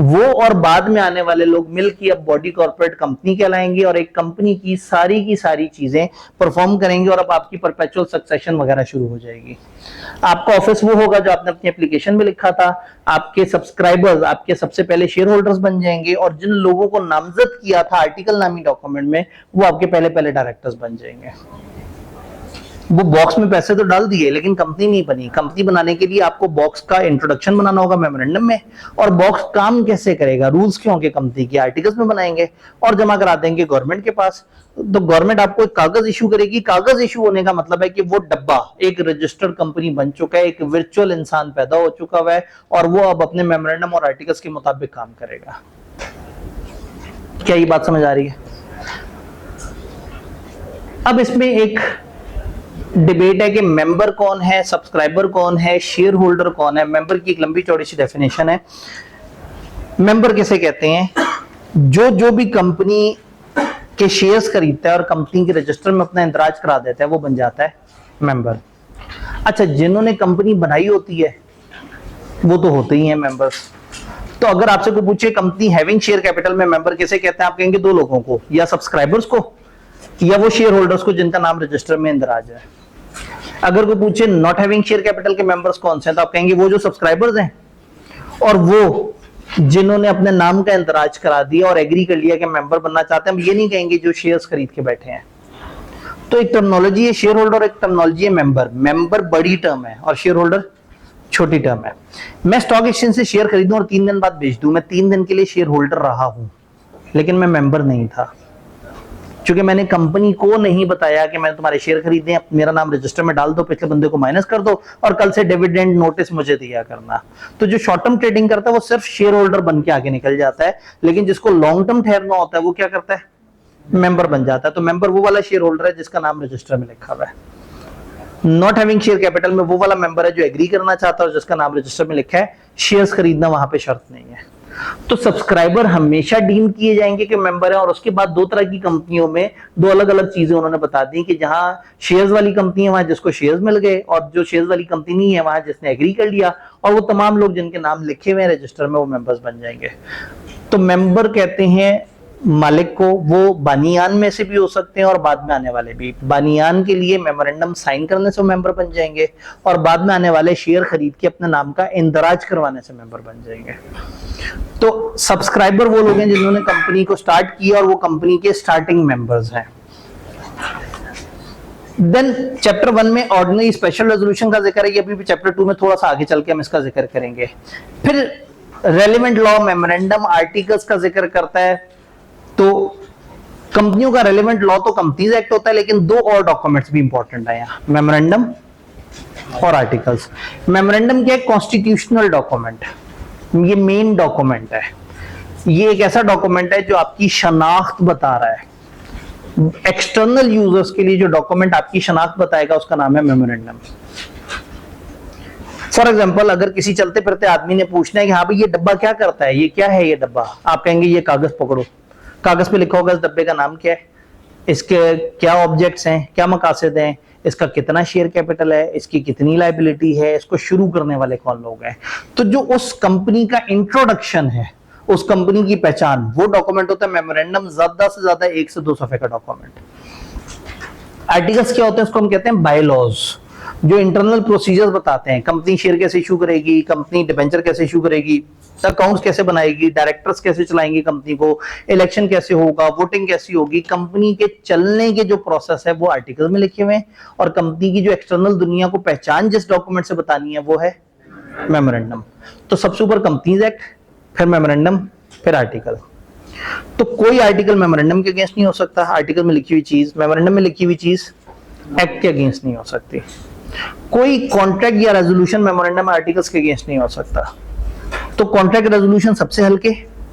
वो और बाद में आने वाले लोग मिलकर अब बॉडी कॉर्पोरेट कंपनी कहलाएंगे, और एक कंपनी की सारी चीजें परफॉर्म करेंगे, और अब आपकी परपेचुअल सक्सेशन वगैरह शुरू हो जाएगी। आपका ऑफिस वो होगा जो आपने अपनी एप्लीकेशन में लिखा था, आपके सब्सक्राइबर्स आपके सबसे पहले शेयर होल्डर्स बन जाएंगे, और जिन लोगों को नामजद किया था आर्टिकल नामी डॉक्यूमेंट में वो आपके पहले डायरेक्टर्स बन जाएंगे। वो बॉक्स में पैसे तो डाल दिए लेकिन कंपनी नहीं बनी। कंपनी बनाने के लिए आपको बॉक्स का इंट्रोडक्शन बनाना होगा मेमोरेंडम में, और बॉक्स काम कैसे करेगा, रूल्स क्यों के कंपनी के आर्टिकल्स में बनाएंगे और जमा करा देंगे गवर्नमेंट के पास। तो गवर्नमेंट आपको एक कागज इशू करेगी। कागज इशू होने का मतलब है कि वो डब्बा एक रजिस्टर्ड कंपनी बन चुका है, एक वर्चुअल इंसान पैदा हो चुका हुआ है, और वो अब अपने मेमोरेंडम और आर्टिकल्स के मुताबिक काम करेगा। क्या ये बात समझ आ रही है? अब इसमें एक डिबेट है कि मेंबर कौन है, सब्सक्राइबर कौन है, शेयर होल्डर कौन है। मेंबर की एक लंबी चौड़ी सी डेफिनेशन है। मेंबर किसे कहते हैं? जो भी कंपनी के शेयर्स खरीदता है और कंपनी के रजिस्टर में अपना इंदराज करा देता है वो बन जाता है मेंबर। अच्छा, जिन्होंने कंपनी बनाई होती है वो तो होते ही हैं मेंबर्स। तो अगर आपसे कोई पूछे कंपनी हैविंग शेयर कैपिटल में मेंबर किसे कहते हैं, आप कहेंगे 2 लोगों को, या सब्सक्राइबर्स को या वो शेयर होल्डर्स को जिनका नाम रजिस्टर में इंदराज है। अगर कोई पूछे नॉट हैविंग शेयर कैपिटल के मेंबर्स कौन से हैं, तो आप कहेंगे वो जो सब्सक्राइबर्स हैं और वो जिन्होंने अपने नाम का इंदराज करा दिया और एग्री कर लिया कि मेंबर बनना चाहते हैं। हम ये नहीं कहेंगे जो शेयर्स खरीद के बैठे हैं। तो एक टर्मिनोलॉजी है शेयर होल्डर, एक टर्मिनोलॉजी है मेंबर। मेंबर बड़ी टर्म है और शेयर होल्डर छोटी टर्म है। मैं स्टॉक एक्सचेंज से शेयर खरीदूं और 3 दिन बाद बेच दूं, मैं 3 दिन के लिए शेयर होल्डर रहा हूं लेकिन मैं मेंबर नहीं था, क्योंकि मैंने कंपनी को नहीं बताया कि मैंने तुम्हारे शेयर खरीदे हैं, मेरा नाम रजिस्टर में डाल दो, पिछले बंदे को माइनस कर दो और कल से डिविडेंड नोटिस मुझे दिया करना। तो जो शॉर्ट टर्म ट्रेडिंग करता है वो सिर्फ शेयर होल्डर बन के आगे निकल जाता है, लेकिन जिसको लॉन्ग टर्म ठहरना होता है वो क्या करता है, मेंबर बन जाता है। तो मेंबर वो वाला शेयर होल्डर है जिसका नाम रजिस्टर में लिखा हुआ है। नॉट हैविंग शेयर कैपिटल में वो वाला मेंबर है जो एग्री करना चाहता है और जिसका नाम रजिस्टर में लिखा है। शेयर्स खरीदना वहां पे शर्त नहीं है। तो सब्सक्राइबर हमेशा डीम किए जाएंगे कि मेंबर है। और उसके बाद दो तरह की कंपनियों में दो अलग अलग चीजें उन्होंने बता दी कि जहां शेयर्स वाली कंपनी है वहां जिसको शेयर्स मिल गए, और जो शेयर्स वाली कंपनी नहीं है वहां जिसने एग्री कर लिया, और वो तमाम लोग जिनके नाम लिखे हुए हैं रजिस्टर में वो मेंबर्स बन जाएंगे। तो मेंबर कहते हैं मालिक को, वो बानियान में से भी हो सकते हैं और बाद में आने वाले भी। बानियान के लिए मेमोरेंडम साइन करने से मेंबर बन जाएंगे, और बाद में आने वाले शेयर खरीद के अपने नाम का इंदराज करवाने से मेंबर बन जाएंगे। तो सब्सक्राइबर वो लोग हैं जिन्होंने कंपनी को स्टार्ट किया और वो कंपनी के स्टार्टिंग मेंबर्स हैं। देन चैप्टर 1 में ऑर्डिनरी स्पेशल रेजोल्यूशन का जिक्र है, ये अभी भी चैप्टर 2 में थोड़ा सा आगे चल के हम इसका जिक्र करेंगे। फिर रेलेवेंट लॉ, मेमोरेंडम, आर्टिकल्स का जिक्र करता है। तो कंपनियों का रेलेवेंट लॉ तो कंपनीज एक्ट होता है, लेकिन दो और डॉक्यूमेंट्स भी इंपॉर्टेंट है यहाँ, मेमोरेंडम और आर्टिकल्स। मेमोरेंडम क्या है? कॉन्स्टिट्यूशनल डॉक्यूमेंट, ये मेन डॉक्यूमेंट है। ये एक ऐसा डॉक्यूमेंट है जो आपकी शनाख्त बता रहा है। एक्सटर्नल यूजर्स के लिए जो डॉक्यूमेंट आपकी शनाख्त बताएगा उसका नाम है मेमोरेंडम। फॉर एग्जाम्पल, अगर किसी चलते फिरते आदमी ने पूछना है कि हाँ भाई ये डब्बा क्या करता है, ये क्या है ये डब्बा, आप कहेंगे ये कागज पकड़ो। कागज पे लिखा होगा इस डब्बे का नाम क्या है, इसके क्या ऑब्जेक्ट्स हैं, क्या मकासद हैं, इसका कितना शेयर कैपिटल है, इसकी कितनी लायबिलिटी है, इसको शुरू करने वाले कौन लोग हैं। तो जो उस कंपनी का इंट्रोडक्शन है, उस कंपनी की पहचान, वो डॉक्यूमेंट होता है मेमोरेंडम। ज्यादा से ज्यादा 1 से 2 सफे का डॉक्यूमेंट। आर्टिकल्स क्या होते हैं? उसको हम कहते हैं बायलॉज, जो इंटरनल प्रोसीजर्स बताते हैं। कंपनी शेयर कैसे इशू करेगी, कंपनी डिबेंचर कैसे इशू करेगी, अकाउंट्स कैसे बनाएगी, डायरेक्टर्स कैसे चलाएंगे कंपनी को, इलेक्शन कैसे होगा, वोटिंग कैसी होगी, कंपनी के चलने के जो प्रोसेस है वो आर्टिकल में लिखे हुए हैं। और कंपनी की जो एक्सटर्नल दुनिया को पहचान जिस डॉक्यूमेंट से बतानी है वो है मेमोरेंडम। तो सबसे ऊपर कंपनीज एक्ट, फिर मेमोरेंडम, फिर आर्टिकल। तो कोई आर्टिकल मेमोरेंडम के अगेंस्ट नहीं हो सकता। आर्टिकल में लिखी हुई चीज, मेमोरेंडम में लिखी हुई चीज एक्ट के अगेंस्ट नहीं हो सकती। कोई कॉन्ट्रैक्ट या रेजोल्यूशन मेमोरेंडम आर्टिकल्स के अगेंस्ट नहीं हो सकता। तो कॉन्ट्रैक्ट रेजोल्यूशन सबसे हल्के,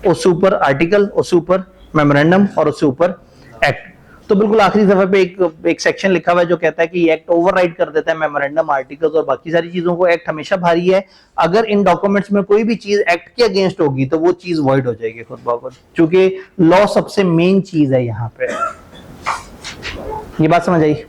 उससे ऊपर आर्टिकल, उससे ऊपर मेमोरेंडम और उससे ऊपर एक्ट। तो बिल्कुल आखिरी दफे पे एक सेक्शन लिखा हुआ है जो कहता है कि एक्ट ओवरराइड कर देता है मेमोरेंडम, आर्टिकल्स और बाकी सारी चीजों को। एक्ट हमेशा भारी है। अगर इन डॉक्यूमेंट्स में कोई भी चीज एक्ट के अगेंस्ट होगी तो वो चीज वॉइड हो जाएगी खुद ब खुद, क्योंकि लॉ सबसे मेन चीज है यहाँ पे। ये बात समझ आई?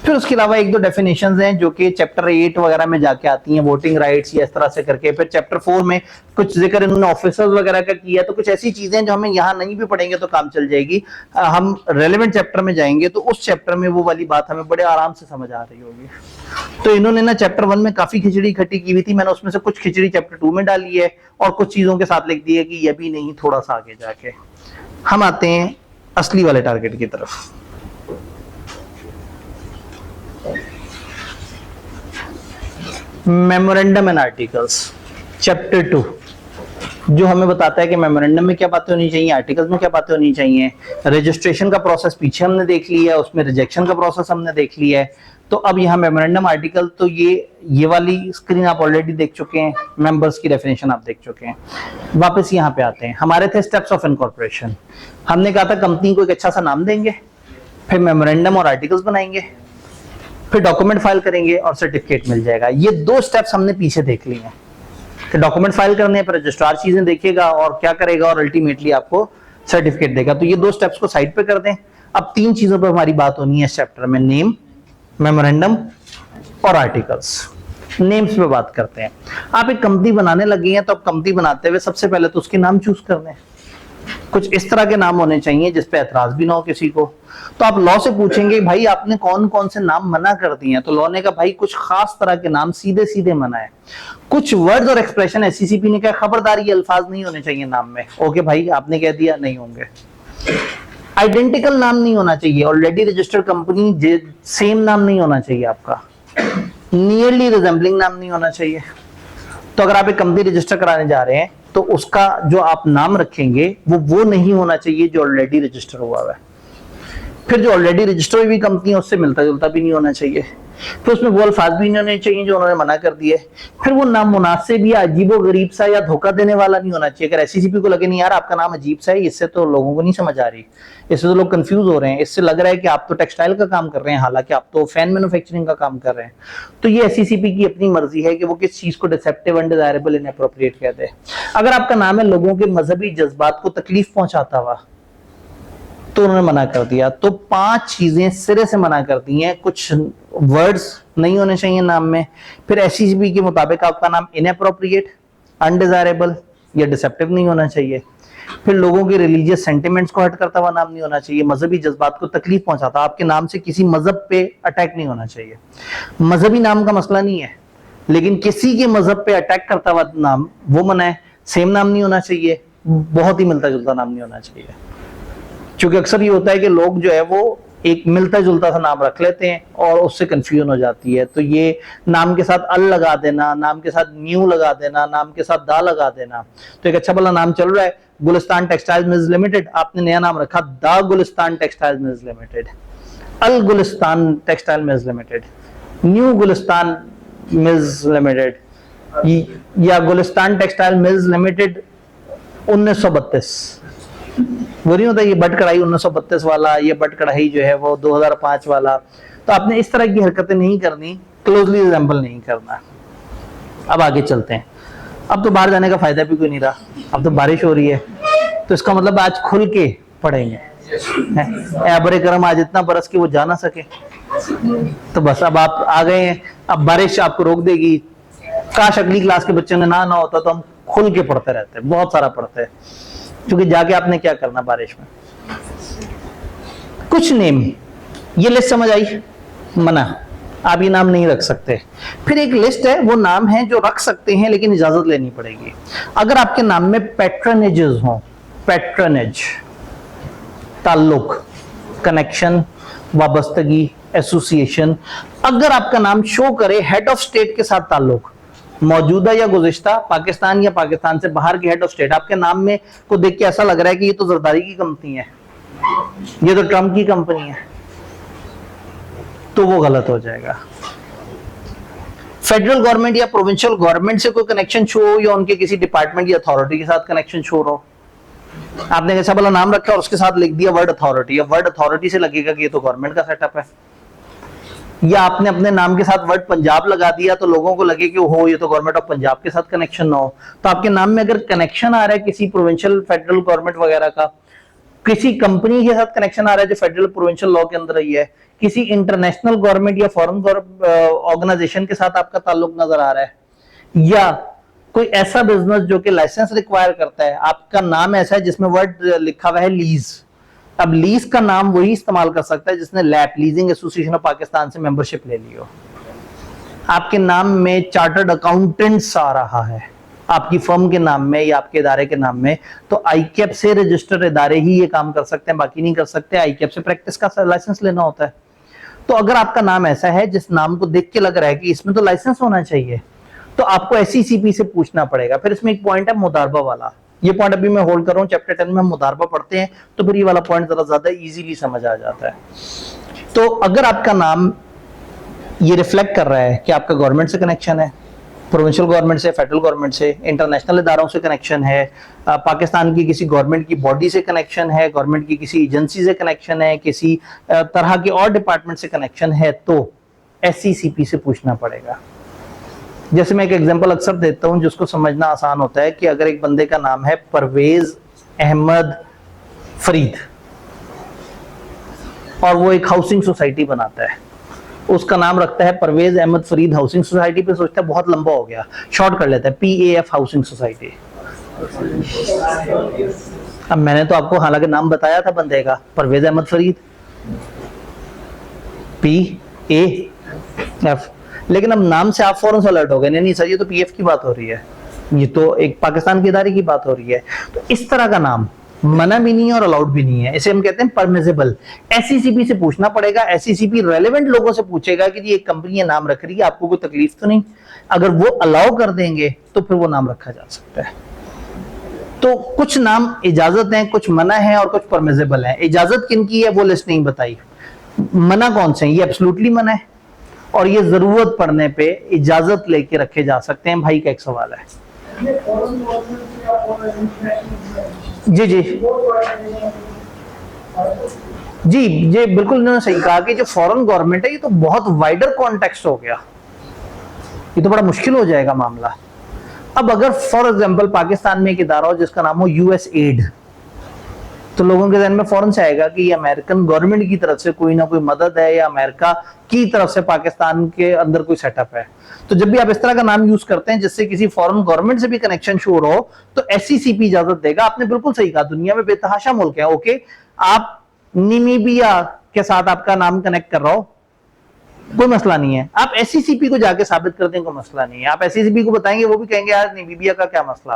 फिर उसके अलावा एक दो डेफिनेशंस हैं जो कि चैप्टर 8 वगैरह में जाके आती हैं, वोटिंग राइट्स या इस तरह से करके। फिर चैप्टर 4 में कुछ जिक्र इन्होंने ऑफिसर्स वगैरह का किया। तो कुछ ऐसी चीजें जो हमें यहाँ नहीं भी पढ़ेंगे तो काम चल जाएगी। हम रेलेवेंट चैप्टर में जाएंगे तो उस चैप्टर में वो वाली बात हमें बड़े आराम से समझ आ रही होगी। तो इन्होंने ना चैप्टर 1 में काफी खिचड़ी इकट्ठी की हुई थी, मैंने उसमें से कुछ खिचड़ी चैप्टर 2 में डाली है और कुछ चीजों के साथ लिख दी है कि ये भी नहीं, थोड़ा सा आगे जाके। हम आते हैं असली वाले टारगेट की तरफ। मेमोरेंडम एंड आर्टिकल्स, चैप्टर 2, जो हमें बताता है कि मेमोरेंडम में क्या बातें होनी चाहिए, आर्टिकल्स में क्या बातें होनी चाहिए। रजिस्ट्रेशन का प्रोसेस पीछे हमने देख लिया है, उसमें रिजेक्शन का प्रोसेस हमने देख लिया है। तो अब यहाँ मेमोरेंडम, आर्टिकल, तो ये वाली स्क्रीन आप ऑलरेडी देख चुके हैं, मेंबर्स की डेफिनेशन आप देख चुके हैं। वापस यहाँ पे आते हैं, हमारे थे स्टेप्स ऑफ इनकॉर्पोरेशन। हमने कहा था कंपनी को एक अच्छा सा नाम देंगे, फिर मेमोरेंडम और आर्टिकल्स बनाएंगे, फिर डॉक्यूमेंट फाइल करेंगे और सर्टिफिकेट मिल जाएगा। ये 2 स्टेप्स हमने पीछे देख लिए हैं कि डॉक्यूमेंट फाइल करने पर रजिस्ट्रार चीजें देखेगा और क्या करेगा और अल्टीमेटली आपको सर्टिफिकेट देगा। तो ये 2 स्टेप्स को साइड पे कर दें। अब 3 चीजों पर हमारी बात होनी है इस चैप्टर में, नेम, मेमोरेंडम और आर्टिकल्स। नेम्स पे बात करते हैं। आप एक कंपनी बनाने लगे हैं तो अब कंपनी बनाते हुए सबसे पहले तो उसके नाम चूज करने हैं। कुछ इस तरह के नाम होने चाहिए जिसपे एतराज भी ना हो किसी को। तो आप लॉ से पूछेंगे भाई आपने कौन कौन से नाम मना कर दिए हैं, तो लॉ ने कहा भाई कुछ खास तरह के नाम सीधे सीधे मना है। कुछ वर्ड्स और एक्सप्रेशन एससीसीपी ने कहा खबरदार ये अल्फाज नहीं होने चाहिए नाम में। ओके भाई, आपने कह दिया नहीं होंगे। आइडेंटिकल नाम नहीं होना चाहिए, ऑलरेडी रजिस्टर्ड कंपनी सेम नाम नहीं होना चाहिए आपका। नियरली रिजेंबलिंग नाम नहीं होना चाहिए। तो अगर आप एक कंपनी रजिस्टर कराने जा रहे हैं तो उसका जो आप नाम रखेंगे वो नहीं होना चाहिए जो ऑलरेडी रजिस्टर हुआ है। फिर जो ऑलरेडी रजिस्टर हुई कंपनी है उससे मिलता जुलता भी नहीं होना चाहिए, फिर उसमें वो अल्फाज भी नहीं होने चाहिए जो उन्होंने मना कर दिए, फिर वो नाम मुनासिब या अजीबो गरीब सा या धोखा देने वाला नहीं होना चाहिए। अगर एससीसीपी को लगे नहीं यार आपका नाम अजीब सा है, इससे तो लोगों को नहीं समझ आ रही, इससे तो लोग कंफ्यूज हो रहे हैं, इससे लग रहा है कि आप तो टेक्सटाइल का काम कर रहे हैं हालांकि आप तो फैन मैन्युफैक्चरिंग का काम कर रहे हैं, तो ये एससीसीपी की अपनी मर्जी है कि वो किस चीज को डिसेप्टिव, अनडिजायरेबल, इनएप्रोप्रिएट कहते हैं। अगर आपका नाम है लोगों के मजहबी जज्बात को तकलीफ पहुंचाता हुआ तो उन्होंने मना कर दिया। तो 5 चीजें सिरे से मना कर दी हैं। कुछ वर्ड्स नहीं होने चाहिए नाम में, फिर एससीसीपी के मुताबिक आपका नाम इनएप्रोप्रिएट, अनडिजायरेबल या डिसेप्टिव नहीं होना चाहिए, फिर लोगों के रिलीजियस सेंटिमेंट्स को हर्ट करता हुआ नाम नहीं होना चाहिए, मजहबी जज्बात को तकलीफ पहुंचाता, आपके नाम से किसी मजहब पे अटैक नहीं होना चाहिए। मजहबी नाम का मसला नहीं है, लेकिन किसी के मजहब पे अटैक करता हुआ नाम वो मना है। सेम नाम नहीं होना चाहिए, बहुत ही मिलता जुलता नाम नहीं होना चाहिए, क्योंकि अक्सर ये होता है कि लोग जो है वो एक मिलता जुलता सा नाम रख लेते हैं और उससे कंफ्यूजन हो जाती है। तो ये नाम के साथ अल लगा देना, नाम के साथ न्यू लगा देना, नाम के साथ दा लगा देना, तो एक अच्छा भला नाम चल रहा है गुलिस्तान टेक्सटाइल मिल्स लिमिटेड, आपने नया नाम रखा the Gulistan textile mills limited, अल Gulistan textile mills limited, new Gulistan mills limited या गुलिस्तान टेक्सटाइल मिल्स लिमिटेड 1932। वो नहीं होता ये बट कढ़ाई 1932 वाला, ये बट कढ़ाई जो है वो 2005 वाला। तो आपने इस तरह की हरकतें नहीं करनी, क्लोजली रिजेंबल नहीं करना। अब आगे चलते हैं। अब तो बाहर जाने का फायदा भी कोई नहीं रहा, अब तो बारिश हो रही है, तो इसका मतलब आज खुल के पढ़ेंगे। एबरे करम आज इतना बरस के वो जा ना सके, तो बस अब आप आ गए हैं, अब बारिश आपको रोक देगी। काश अगली क्लास के बच्चों ने ना होता तो हम खुल के पढ़ते रहते, बहुत सारा पढ़ते हैं, क्योंकि जाके आपने क्या करना बारिश में। कुछ नेम, ये लिस्ट समझ आई, मना, आप ये नाम नहीं रख सकते। फिर एक लिस्ट है, वो नाम है जो रख सकते हैं लेकिन इजाजत लेनी पड़ेगी। अगर आपके नाम में पैट्रनेजेस हो, पैट्रनेज, ताल्लुक, कनेक्शन, वाबस्तगी, एसोसिएशन, अगर आपका नाम शो करे हेड ऑफ स्टेट के साथ ताल्लुक, मौजूदा या गुज़िश्ता, पाकिस्तान या पाकिस्तान से बाहर के हेड ऑफ स्टेट, आपके नाम में को देख के ऐसा लग रहा है कि ये तो जरदारी की कंपनी है, ये तो ट्रम्प की कंपनी है, तो वो गलत हो जाएगा। फेडरल गवर्नमेंट या प्रोविंशियल गवर्नमेंट से कोई कनेक्शन शो हो या उनके किसी डिपार्टमेंट या अथॉरिटी के साथ कनेक्शन शो हो, आपने कैसा भला नाम रखा और उसके साथ लिख दिया वर्ड अथॉरिटी, या वर्ड अथॉरिटी से लगेगा कि ये तो गवर्नमेंट का सेटअप है। या आपने अपने नाम के साथ वर्ड पंजाब लगा दिया तो लोगों को लगे कि हो ये तो गवर्नमेंट ऑफ पंजाब के साथ कनेक्शन ना हो। तो आपके नाम में अगर कनेक्शन आ रहा है किसी प्रोविंशियल, फेडरल गवर्नमेंट वगैरह का, किसी कंपनी के साथ कनेक्शन आ रहा है जो फेडरल प्रोविंशियल लॉ के अंदर ही है, किसी इंटरनेशनल गवर्नमेंट या फॉरेन ऑर्गेनाइजेशन के साथ आपका ताल्लुक नजर आ रहा है, या कोई ऐसा बिजनेस जो कि लाइसेंस रिक्वायर करता है, आपका नाम ऐसा है जिसमें वर्ड लिखा हुआ है लीज। अब लीज का नाम वही इस्तेमाल कर सकता है जिसने LAP, leasing association of Pakistan से मेंबरशिप ले ली हो। आपके नाम में चार्टर्ड अकाउंटेंट्स आ रहा है आपकी फर्म के नाम में या आपके इदारे के नाम में, तो आईकैप से रजिस्टर्ड इदारे ही ये काम कर सकते हैं, बाकी नहीं कर सकते। आईकैप से प्रैक्टिस का लाइसेंस लेना होता है। तो अगर आपका नाम ऐसा है जिस नाम को देख के लग रहा है कि इसमें तो लाइसेंस होना चाहिए, तो आपको एससीसीपी से पूछना पड़ेगा। फिर इसमें एक पॉइंट है मुदारबा वाला, ये पॉइंट अभी मैं होल्ड कर रहा हूँ, चैप्टर 10 में हम मुदारबा पढ़ते हैं तो फिर ये वाला पॉइंट जरा ज्यादा इजीली समझ आ जाता है। तो अगर आपका नाम ये रिफ्लेक्ट कर रहा है कि आपका गवर्नमेंट से कनेक्शन है, प्रोविंशियल गवर्नमेंट से, फेडरल गवर्नमेंट से, इंटरनेशनल इदारों से कनेक्शन है, पाकिस्तान की किसी गवर्नमेंट की बॉडी से कनेक्शन है, गवर्नमेंट की किसी एजेंसी से कनेक्शन है, किसी तरह के और डिपार्टमेंट से कनेक्शन है, तो एससीसीपी से पूछना पड़ेगा। जैसे मैं एक एग्जांपल अक्सर देता हूं जिसको समझना आसान होता है कि अगर एक बंदे का नाम है परवेज अहमद फरीद और वो एक हाउसिंग सोसाइटी बनाता है, उसका नाम रखता है परवेज अहमद फरीद हाउसिंग सोसाइटी, पे सोचता है बहुत लंबा हो गया, शॉर्ट कर लेता है PAF हाउसिंग सोसाइटी। अब मैंने तो आपको हालांकि नाम बताया था बंदे का, परवेज अहमद फरीद PAF, लेकिन अब नाम से आप फौरन से अलर्ट हो गए, नहीं सर ये तो PF की बात हो रही है, ये तो एक पाकिस्तान के इदारे की बात हो रही है। तो इस तरह का नाम मना भी नहीं है और अलाउड भी नहीं है, इसे हम कहते हैं परमिसिबल। एससीसीपी से पूछना पड़ेगा, एससीसीपी रेलेवेंट लोगों से पूछेगा कि ये कंपनी नाम रख रही है, आपको कोई तकलीफ तो नहीं। अगर वो अलाउ कर देंगे तो फिर वो नाम रखा जा सकता है। तो कुछ नाम इजाजत हैं, कुछ मना है और कुछ परमिजेबल है। इजाजत किन की है वो लिस्ट नहीं बताई, मना कौन से हैं, ये एब्सोल्युटली मना है और ये जरूरत पड़ने पे इजाजत लेके रखे जा सकते हैं। भाई का एक सवाल है। जी जी जी, ये बिल्कुल इन्होंने सही कहा कि जो फॉरेन गवर्नमेंट है ये तो बहुत वाइडर कॉन्टेक्स्ट हो गया, ये तो बड़ा मुश्किल हो जाएगा मामला। अब अगर फॉर एग्जांपल पाकिस्तान में एक इदारा हो जिसका नाम हो यूएस एड, तो लोगों के ज़हन में फौरन से आएगा कि ये अमेरिकन गवर्नमेंट की तरफ से कोई ना कोई मदद है या अमेरिका की तरफ से पाकिस्तान के अंदर कोई सेटअप है। तो जब भी आप इस तरह का नाम यूज करते हैं जिससे किसी फॉरेन गवर्नमेंट से भी कनेक्शन शो हो, तो एससीसीपी इजाजत देगा। आपने बिल्कुल सही कहा, दुनिया में बेतहाशा मुल्क है। ओके, आप नामीबिया के साथ आपका नाम कनेक्ट कर रहा हो, कोई मसला नहीं है। आप एससीसीपी को जाके साबित कर दें, कोई मसला नहीं है। आप एससीसीपी को बताएंगे, वो भी कहेंगे यार नामीबिया का क्या मसला।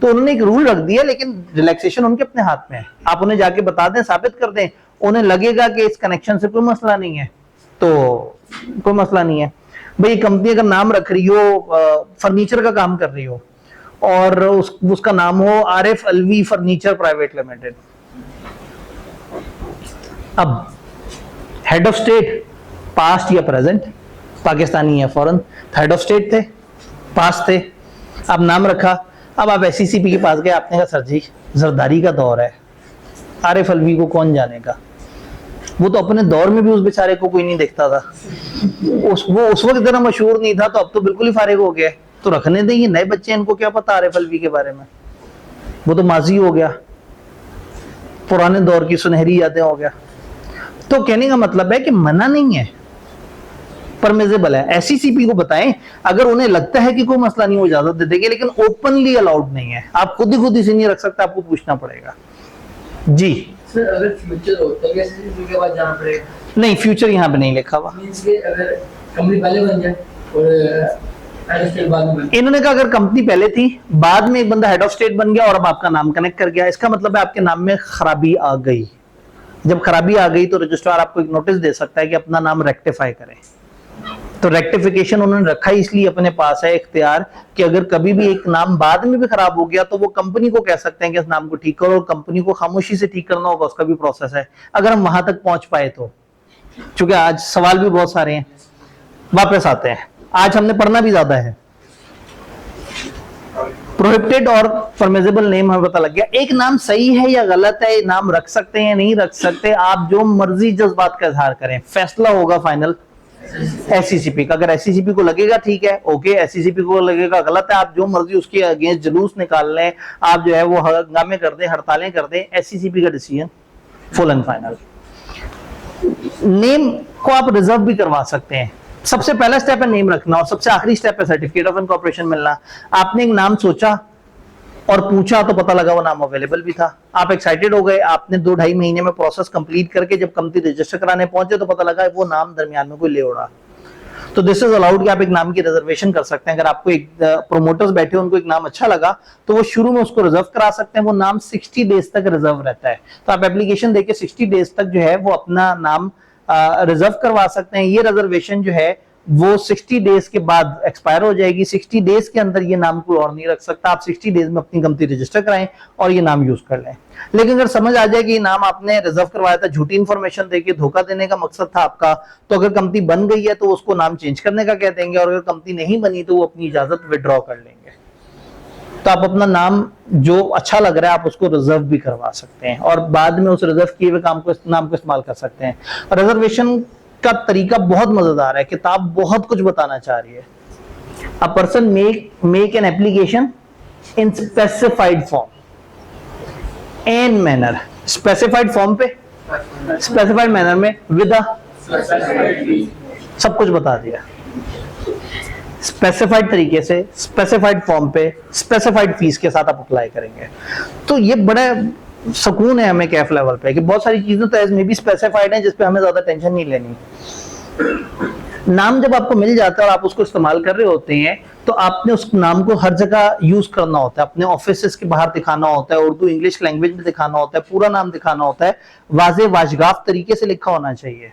तो उन्होंने एक रूल रख दिया, लेकिन रिलैक्सेशन उनके अपने हाथ में है। आप उन्हें जाके बता दें, साबित कर दें, उन्हें लगेगा कि इस कनेक्शन से कोई मसला नहीं है तो कोई मसला नहीं है। भाई कंपनी अगर नाम रख रही हो, फर्नीचर का काम कर रही हो और उसका नाम हो Arif Alvi furniture private limited, अब हेड ऑफ स्टेट पास्ट या प्रेजेंट, पाकिस्तानी या फॉरेन, हेड ऑफ स्टेट थे, पास्ट थे, अब नाम रखा। अब आप एससीसीपी के पास गए, आपने कहा सर जी जरदारी का दौर है, आरिफ अलवी को कौन जानेगा, वो तो अपने दौर में भी उस बेचारे को कोई नहीं देखता था, वो उस वक्त इतना मशहूर नहीं था, तो अब तो बिल्कुल ही फारिग हो गया। तो रखने दें, ये नए बच्चे, इनको क्या पता आरिफ अलवी के बारे में, वो तो माजी हो गया, पुराने दौर की सुनहरी यादें हो गया। तो कहने का मतलब है कि मना नहीं है, परमिजेबल है। एससीसीपी को बताएं, अगर उन्हें लगता है कि कोई मसला नहीं, वो इजाजत दे देंगे, लेकिन ओपनली अलाउड नहीं है। आप खुद ही से नहीं रख सकते, आपको पूछना पड़ेगा। जी
सर, अगर फ्यूचर हो तो एससीसीपी के बाद जाना पड़ेगा?
नहीं, फ्यूचर यहाँ पे नहीं लिखा हुआ।
मींस के अगर कंपनी पहले बन जाए और हेड ऑफ स्टेट बाद में बन,
इन्होंने कहा अगर कंपनी पहले थी, बाद में एक बंदा हेड ऑफ स्टेट बन गया और अब आपका नाम कनेक्ट कर गया, इसका मतलब है आपके नाम में खराबी आ गई। जब खराबी आ गई तो रजिस्ट्रार आपको एक नोटिस दे सकता है कि अपना नाम रेक्टिफाई करें। तो रेक्टिफिकेशन उन्होंने रखा इसलिए अपने पास है इख्तियार कि अगर कभी भी एक नाम बाद में भी खराब हो गया तो वो कंपनी को कह सकते हैं कि इस नाम को ठीक करो, और कंपनी को खामोशी से ठीक करना होगा, उसका भी प्रोसेस है, अगर हम वहां तक पहुंच पाए तो। चूंकि आज सवाल भी बहुत सारे हैं, वापस आते हैं, आज हमने पढ़ना भी ज्यादा है। प्रोहिबिटेड और परमिजेबल नेम हमें पता लग गया। एक नाम सही है या गलत है, नाम रख सकते हैं या नहीं रख सकते, आप जो मर्जी जज्बात का इजहार करें, फैसला होगा फाइनल एससीसीपी का। अगर एससीसीपी को लगेगा ठीक है, ओके, एससीसीपी को लगेगा गलत है, आप जो मर्जी उसके अगेंस्ट जुलूस निकाल लें, आप जो है वो हंगामे कर दें, हड़तालें कर दें, एससीसीपी का decision full and final. Name को आप रिजर्व भी करवा सकते हैं। सबसे पहला स्टेप है नेम रखना और सबसे आखिरी स्टेप है सर्टिफिकेट ऑफ इनकॉर्पोरेशन मिलना। आपने एक नाम सोचा और पूछा तो पता लगा वो नाम अवेलेबल भी था, आप एक्साइटेड हो गए, आपने 2-2.5 महीने में प्रोसेस कंप्लीट करके जब कंपनी रजिस्टर कराने पहुंचे तो पता लगा वो नाम दरमियान में कोई ले उड़ा। तो दिस इज अलाउड कि आप एक नाम की रिजर्वेशन कर सकते हैं। अगर आपको एक प्रोमोटर्स बैठे उनको एक नाम अच्छा लगा तो वो शुरू में उसको रिजर्व करा सकते हैं, वो नाम 60 डेज तक रिजर्व रहता है। तो आप एप्लीकेशन देके 60 डेज तक जो है वो अपना नाम रिजर्व करवा सकते हैं। ये रिजर्वेशन जो है वो 60 डेज के बाद एक्सपायर हो जाएगी। 60 डेज के अंदर ये नाम कोई और नहीं रख सकता। आप 60 डेज में अपनी कंपनी रजिस्टर कराएं और ये नाम यूज कर लें। लेकिन अगर समझ आ जाए कि ये नाम आपने रिजर्व करवाया था, झूठी इंफॉर्मेशन देके धोखा देने का मकसद था आपका, तो अगर कंपनी बन गई है तो उसको नाम चेंज करने का कह देंगे, और अगर कंपनी नहीं बनी तो वो अपनी इजाजत विड्रॉ कर लेंगे। तो आप अपना नाम जो अच्छा लग रहा है आप उसको रिजर्व भी करवा सकते हैं और बाद में उस रिजर्व किए हुए नाम को इस्तेमाल कर सकते हैं। रिजर्वेशन का तरीका बहुत मजेदार है, किताब बहुत कुछ बताना चाह रही है। A person make an application in specified form and manner, specified form पे स्पेसिफाइड मैनर में विद सब कुछ बता दिया। स्पेसिफाइड तरीके से स्पेसिफाइड फॉर्म पे स्पेसिफाइड फीस के साथ आप अप्लाई करेंगे। तो ये बड़ा सुकून है हमें कैफ लेवल पे कि बहुत सारी चीजें तो एज में भी स्पेसिफाइड हैं जिसपे हमें ज्यादा टेंशन नहीं लेनी। नाम जब आपको मिल जाता है और आप उसको इस्तेमाल कर रहे होते हैं तो आपने उस नाम को हर जगह यूज करना होता है, अपने ऑफिस के बाहर दिखाना होता है, उर्दू इंग्लिश लैंग्वेज में दिखाना होता है, पूरा नाम दिखाना होता है, वाजे वाशगाफ तरीके से लिखा होना चाहिए।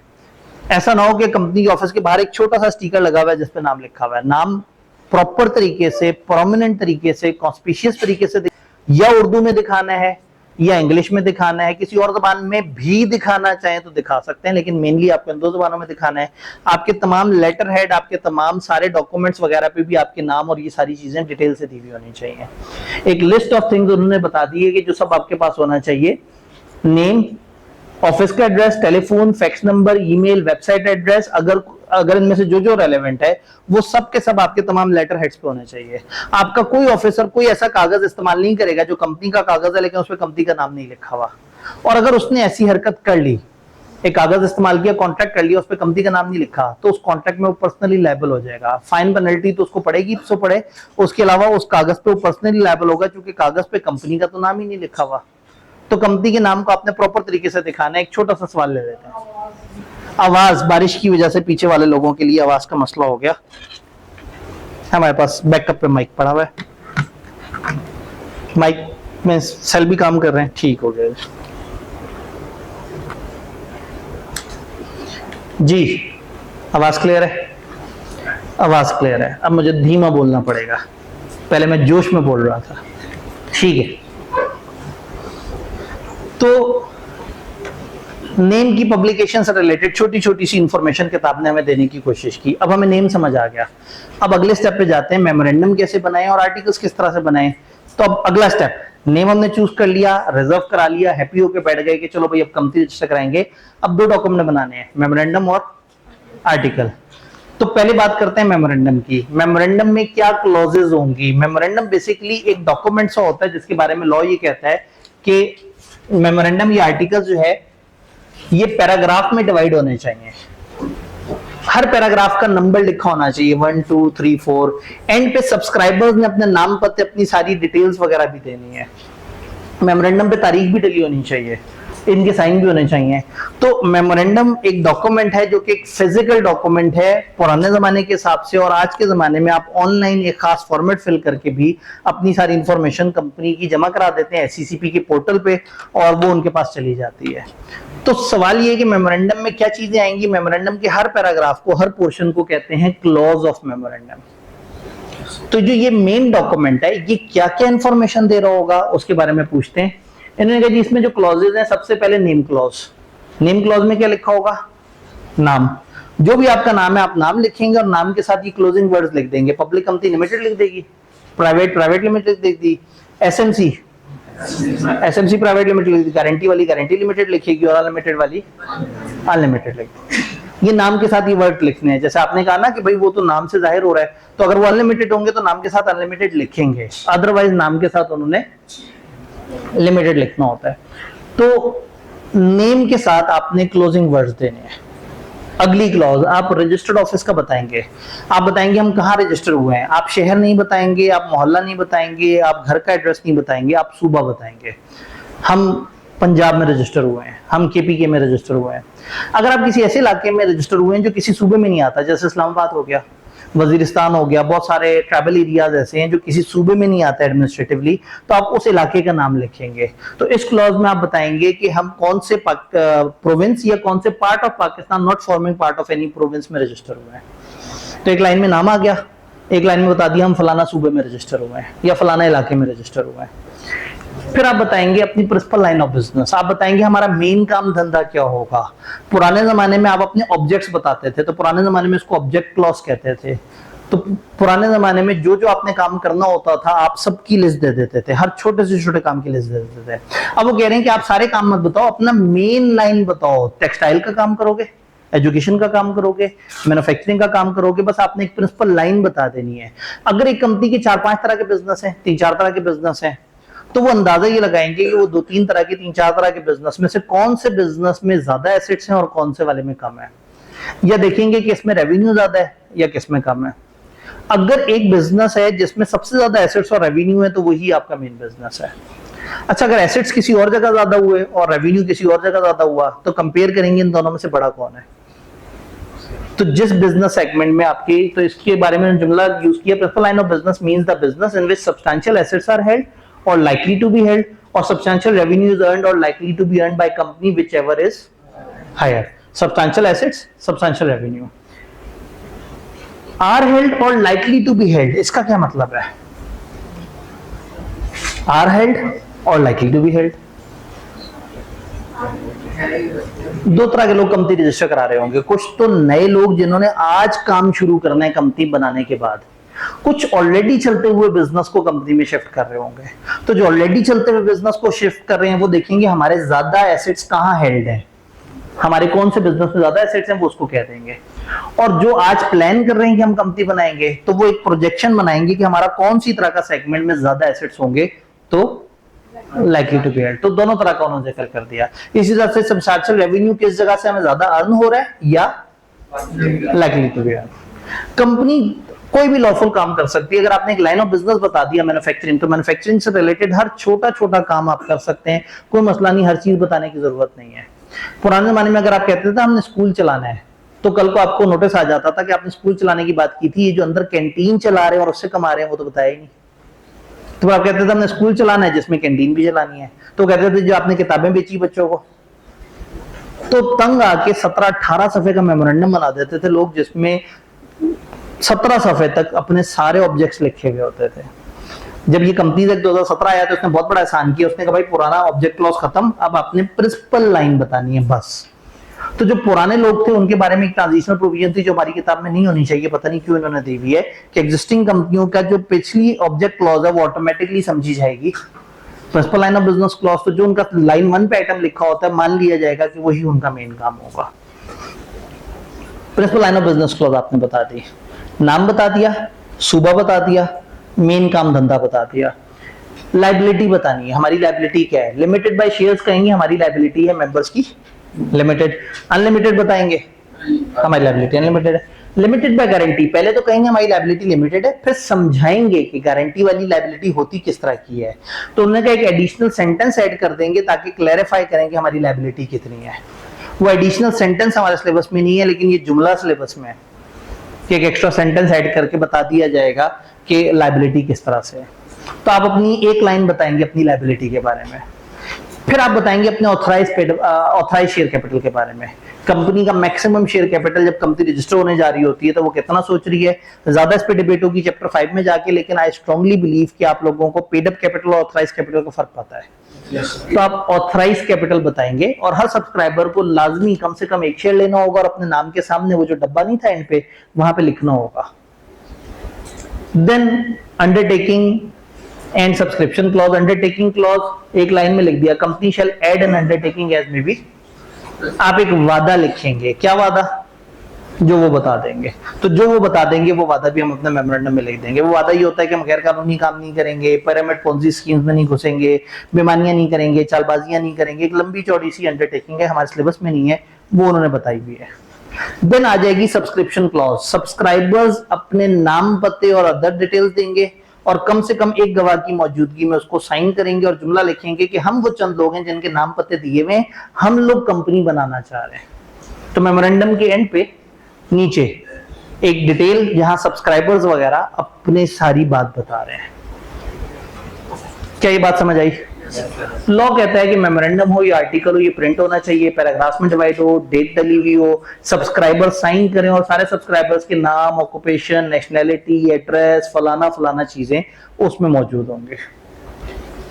ऐसा ना हो कि कंपनी के ऑफिस के बाहर एक छोटा सा स्टिकर लगा हुआ है जिसपे नाम लिखा हुआ है। नाम प्रॉपर तरीके से, प्रोमिनेंट तरीके से, कॉन्स्पिशियस तरीके से या उर्दू में दिखाना है या इंग्लिश में दिखाना है, किसी और जबान में भी दिखाना चाहें तो दिखा सकते हैं, लेकिन मेनली आपको इन 2 जबानों में दिखाना है। आपके तमाम लेटर हेड, आपके तमाम सारे डॉक्यूमेंट्स वगैरह पे भी आपके नाम और ये सारी चीजें डिटेल से दी हुई होनी चाहिए। एक लिस्ट ऑफ थिंग्स उन्होंने बता दी है कि जो सब आपके पास होना चाहिए, नेम, ऑफिस का address, telephone, fax number, email, website address, अगर इनमें से जो जो रेलेवेंट है वो सब के सब आपके तमाम लेटर हेड्स पे होने चाहिए। आपका कोई ऑफिसर कोई ऐसा कागज इस्तेमाल नहीं करेगा जो कंपनी का कागज है लेकिन उस पर कंपनी का नाम नहीं लिखा हुआ, और अगर उसने ऐसी हरकत कर ली, एक कागज इस्तेमाल किया, कॉन्ट्रैक्ट कर लिया, उस पर कंपनी का नाम नहीं लिखा, तो उस कॉन्ट्रैक्ट में वो पर्सनली लायबल हो जाएगा। फाइन पेनल्टी तो उसको पड़ेगी, सो पड़े। उसके अलावा उस कागज पे वो पर्सनली लायबल होगा क्योंकि कागज पे कंपनी का तो नाम ही नहीं लिखा हुआ। तो कंपनी के नाम को आपने प्रॉपर तरीके से दिखाना है। एक छोटा सा सवाल ले लेते हैं। आवाज, बारिश की वजह से पीछे वाले लोगों के लिए आवाज का मसला हो गया, हमारे पास बैकअप पे माइक पड़ा हुआ है, माइक में सेल भी काम कर रहे हैं, ठीक हो गया जी। आवाज क्लियर है? आवाज क्लियर है। अब मुझे धीमा बोलना पड़ेगा, पहले मैं जोश में बोल रहा था, ठीक है। तो नेम की पब्लिकेशन से रिलेटेड छोटी छोटी सी इंफॉर्मेशन किताब ने हमें देने की कोशिश की। अब हमें नेम समझ आ गया, अब अगले स्टेप पे जाते हैं, मेमोरेंडम कैसे बनाएं और आर्टिकल्स किस तरह से बनाएं। तो अब अगला स्टेप, नेम हमने चूज कर लिया, रिजर्व करा लिया, हैप्पी होके बैठ गए कि चलो भाई अब कंपनी रजिस्टर कराएंगे। अब 2 डॉक्यूमेंट बनाने हैं, मेमोरेंडम और आर्टिकल। तो पहले बात करते हैं मेमोरेंडम की। मेमोरेंडम में क्या क्लॉजेज होंगी? मेमोरेंडम बेसिकली एक डॉक्यूमेंट सा होता है जिसके बारे में लॉ ये कहता है कि मेमोरेंडम या आर्टिकल जो है ये पैराग्राफ में डिवाइड होने चाहिए। हर पैराग्राफ का नंबर लिखा होना चाहिए, 1 2 3 4। एंड पे सब्सक्राइबर्स ने अपने नाम पते, अपनी सारी डिटेल्स वगैरह भी देनी है। मेमोरेंडम पे तारीख भी डली होनी चाहिए, इनके साइन भी होने चाहिए। तो मेमोरेंडम एक डॉक्यूमेंट है जो कि एक फिजिकल डॉक्यूमेंट है पुराने जमाने के हिसाब से, और आज के जमाने में आप ऑनलाइन एक खास फॉर्मेट फिल करके भी अपनी सारी इंफॉर्मेशन कंपनी की जमा करा देते हैं SCCP के पोर्टल पे, और वो उनके पास चली जाती है। तो सवाल ये है कि मेमोरेंडम में क्या चीजें आएंगी? मेमोरेंडम के हर पैराग्राफ को, हर पोर्शन को कहते हैं क्लॉज ऑफ मेमोरेंडम। तो जो ये मेन डॉक्यूमेंट है ये क्या क्या इंफॉर्मेशन दे रहा होगा उसके बारे में पूछते हैं। इन्होंने कहा जी इसमें जो क्लॉजेज हैं, सबसे पहले नेम क्लॉज। नेम क्लॉज में क्या लिखा होगा? नाम। जो भी आपका नाम है आप नाम लिखेंगे और नाम के साथ ये क्लोजिंग वर्ड्स लिख देंगे। पब्लिक कंपनी लिमिटेड लिख देगी, प्राइवेट लिमिटेड लिख दी, एसएमसी प्राइवेट लिमिटेड लिख दी, गारंटी वाली गारंटी लिमिटेड लिखेगी और अनलिमिटेड वाली अनलिमिटेड लिख दी। ये नाम के साथ ये वर्ड लिखने हैं। जैसे आपने कहा ना कि भाई वो तो नाम से जाहिर हो रहा है, तो अगर वो अनलिमिटेड होंगे तो नाम के साथ अनलिमिटेड लिखेंगे, अदरवाइज नाम के साथ उन्होंने लिमिटेड लिखना होता है। तो नेम के साथ आपने क्लोजिंग वर्ड्स देने हैं। अगली क्लॉज, आप रजिस्टर्ड ऑफिस का बताएंगे। आप बताएंगे हम कहाँ रजिस्टर हुए हैं। आप शहर नहीं बताएंगे, आप मोहल्ला नहीं बताएंगे, आप घर का एड्रेस नहीं बताएंगे, आप सूबा बताएंगे। हम पंजाब में रजिस्टर हुए हैं, हम KPK में रजिस्टर हुए हैं। अगर आप किसी ऐसे इलाके में रजिस्टर हुए हैं जो किसी सूबे में नहीं आता, जैसे इस्लामाबाद हो गया, वजीरिस्तान हो गया, बहुत सारे ट्राइबल एरियाज ऐसे हैं जो किसी सूबे में नहीं आता एडमिनिस्ट्रेटिवली, तो आप उस इलाके का नाम लिखेंगे। तो इस क्लॉज में आप बताएंगे कि हम कौन से प्रोविंस या कौन से part of Pakistan, not forming part of any province में रजिस्टर हुए हैं। तो एक लाइन में नाम आ गया, एक लाइन में बता दिया हम फलाना सूबे में रजिस्टर हुए हैं या फलाना इलाके में रजिस्टर हुए हैं। फिर आप बताएंगे अपनी प्रिंसिपल लाइन ऑफ बिजनेस। आप बताएंगे हमारा मेन काम धंधा क्या होगा। पुराने जमाने में आप अपने ऑब्जेक्ट्स बताते थे, तो पुराने जमाने में इसको ऑब्जेक्ट क्लॉज कहते थे। तो पुराने जमाने में जो जो आपने काम करना होता था आप सबकी लिस्ट दे देते थे, हर छोटे से छोटे काम की लिस्ट दे देते थे। अब वो कह रहे हैं कि आप सारे काम मत बताओ, अपना मेन लाइन बताओ। टेक्सटाइल का काम करोगे, एजुकेशन का काम करोगे, मैन्युफैक्चरिंग का काम करोगे, बस आपने एक प्रिंसिपल लाइन बता देनी है। अगर एक कंपनी के 4-5 तरह के बिजनेस हैं, 3-4 तरह के बिजनेस हैं, तो वो अंदाजा ये लगाएंगे कि वो 2-3 तरह के, 3-4 तरह के बिजनेस में से कौन से बिजनेस में ज्यादा एसेट्स हैं और कौन से वाले में कम है। या देखेंगे कि इसमें रेवेन्यू ज्यादा है या किसमें कम है। अगर एक बिजनेस है जिसमें सबसे ज्यादा एसेट्स और रेवेन्यू है तो वही आपका मेन बिजनेस है। अच्छा, अगर एसेट्स किसी और जगह ज्यादा हुए और रेवेन्यू किसी और जगह ज्यादा हुआ तो कंपेयर करेंगे इन दोनों में से बड़ा कौन है। तो जिस बिजनेस सेगमेंट में आपकी, तो इसके बारे में जुमला यूज किया, principal line of business means the business in which substantial assets are held or likely to be held, or substantial revenue is earned or likely to be earned by company, whichever is higher. Substantial assets, substantial revenue are held or likely to be held. इसका क्या मतलब है? Are held और likely to be held. दो तरह के लोग company register करा रहे होंगे। कुछ तो नए लोग जिन्होंने आज काम शुरू करना है कंपनी बनाने के बाद, कुछ ऑलरेडी चलते हुए बिजनेस को कंपनी में शिफ्ट कर रहे होंगे। तो जो ऑलरेडी चलते हुए बिजनेस को शिफ्ट कर रहे हैं वो देखेंगे हमारे ज्यादा एसेट्स कहां हेल्ड हैं, हमारे कौन से बिजनेस में ज्यादा एसेट्स हैं वो उसको कह देंगे। और जो आज प्लान कर रहे हैं कि हम कंपनी बनाएंगे तो वो एक प्रोजेक्शन बनाएंगे कि हमारा कौन सी तरह का सेगमेंट में ज्यादा एसेट्स होंगे, तो लाइकली टू बी हेल्ड। तो दोनों तरह का उन्होंने जिक्र कर दिया। इसी तरह से सब्सटैंशियल रेवेन्यू किस जगह से हमें ज्यादा अर्न हो रहा है या likely to be held. Company कोई भी लॉफुल काम कर सकती है। अगर आपने एक लाइन ऑफ बिजनेस बता दिया मैन्युफैक्चरिंग, तो मैन्युफैक्चरिंग से रिलेटेड हर छोटा छोटा काम आप कर सकते हैं, कोई मसला नहीं, हर चीज बताने की जरूरत नहीं है। पुराने जमाने में अगर आप कहते थे हमने स्कूल चलाना है, तो कल को आपको नोटिस आ जाता था कि आपने स्कूल चलाने की बात की थी, ये जो अंदर कैंटीन चला रहे हैं और उससे कमा रहे हैं वो तो बताया ही नहीं। तो आप कहते थे हमने स्कूल चलाना है जिसमें कैंटीन भी चलानी है, तो कहते थे जो आपने किताबें बेची बच्चों को। तो तंग आके 17-18 सफे का मेमोरेंडम बना देते थे लोग, जिसमें 17 सफे तक अपने सारे ऑब्जेक्ट्स लिखे हुए होते थे। जब ये कंपनीज एक्ट 2017 आया तो उसने बहुत बड़ा एहसान किया। उसने कहा भाई पुराना ऑब्जेक्ट क्लॉज खत्म, अब आपने प्रिंसिपल लाइन बतानी है बस। तो जो पुराने लोग थे उनके बारे में एक ट्रांजिशनल प्रोविजन थी जो हमारी किताब में नहीं होनी चाहिए, पता नहीं क्यों इन्होंने दी हुई है, कि एग्जिस्टिंग कंपनियों का जो पिछली ऑब्जेक्ट क्लॉज है वो ऑटोमेटिकली समझी जाएगी principal line of business clause. तो जो उनका लाइन 1 पे आइटम लिखा होता है मान लिया जाएगा कि वही उनका मेन काम होगा। Principal line of business clause आपने बता दी, नाम बता दिया, सूबा बता दिया, मेन काम धंधा बता दिया। लायबिलिटी बतानी है, हमारी लायबिलिटी क्या है। लिमिटेड बाय शेयर्स कहेंगे हमारी लायबिलिटी है मेंबर्स की लिमिटेड। अनलिमिटेड बताएंगे हमारी लायबिलिटी अनलिमिटेड है। लिमिटेड बाय गारंटी, पहले तो कहेंगे हमारी लायबिलिटी लिमिटेड है, फिर समझाएंगे कि गारंटी वाली लायबिलिटी होती किस तरह की है। तो उन्होंने कहा एक एडिशनल सेंटेंस ऐड कर देंगे ताकि क्लैरिफाई करें कि हमारी लायबिलिटी कितनी है। वो एडिशनल सेंटेंस हमारे सिलेबस में नहीं है, लेकिन ये जुमला सिलेबस में है कि एक एक्स्ट्रा सेंटेंस ऐड करके बता दिया जाएगा कि लायबिलिटी किस तरह से है। तो आप अपनी एक लाइन बताएंगे अपनी लायबिलिटी के बारे में, फिर आप बताएंगे अपने ऑथराइज शेयर कैपिटल के बारे में। कंपनी का मैक्सिमम शेयर कैपिटल जब कंपनी रजिस्टर होने जा रही होती है तो वो कितना सोच रही है, ज्यादा इस पे डिबेट होगी चैप्टर 5 में जाके, लेकिन आई स्ट्रांगली बिलीव कि आप लोगों को पेड अप कैपिटल और ऑथराइज कैपिटल का फर्क पता है। तो आप ऑथराइज कैपिटल बताएंगे और हर सब्सक्राइबर को लाजमी कम से कम एक शेयर लेना होगा और अपने नाम के सामने वो जो डब्बा नहीं था एंड पे वहां पे लिखना होगा। Then undertaking and subscription clause. Undertaking clause एक लाइन में लिख दिया, company shall add an undertaking as may be. आप एक वादा लिखेंगे, क्या वादा, जो वो बता देंगे। तो जो वो बता देंगे वो वादा भी हम अपने मेमोरेंडम में लिख देंगे। वो वादा ये होता है कि हम गैर कानूनी काम नहीं करेंगे, पिरामिड पोंजी स्कीम्स में नहीं घुसेंगे, बेईमानियां नहीं करेंगे, चालबाजियां नहीं करेंगे। एक लंबी चौड़ी सी अंडरटेकिंग है, हमारे सिलेबस में नहीं है, वो उन्होंने बताई हुई है। देन आ जाएगी सब्सक्रिप्शन क्लॉज। सब्सक्राइबर्स अपने नाम पते और अदर डिटेल्स देंगे और कम से कम एक गवाह की मौजूदगी में उसको साइन करेंगे और जुमला लिखेंगे कि हम वो चंद लोग हैं जिनके नाम पते दिए हुए हैं, हम लोग कंपनी बनाना चाह रहे हैं। तो मेमोरेंडम के एंड पे नीचे एक डिटेल जहां सब्सक्राइबर्स वगैरह अपने सारी बात बता रहे हैं। क्या ये बात समझ आई? लॉ कहता है कि मेमोरेंडम हो या आर्टिकल हो, ये प्रिंट होना चाहिए, पैराग्राफ में डिवाइड हो, डेट डली हुई हो, सब्सक्राइबर साइन करें और सारे सब्सक्राइबर्स के नाम, ऑक्यूपेशन, नेशनैलिटी, एड्रेस, फलाना फलाना चीजें उसमें मौजूद होंगे।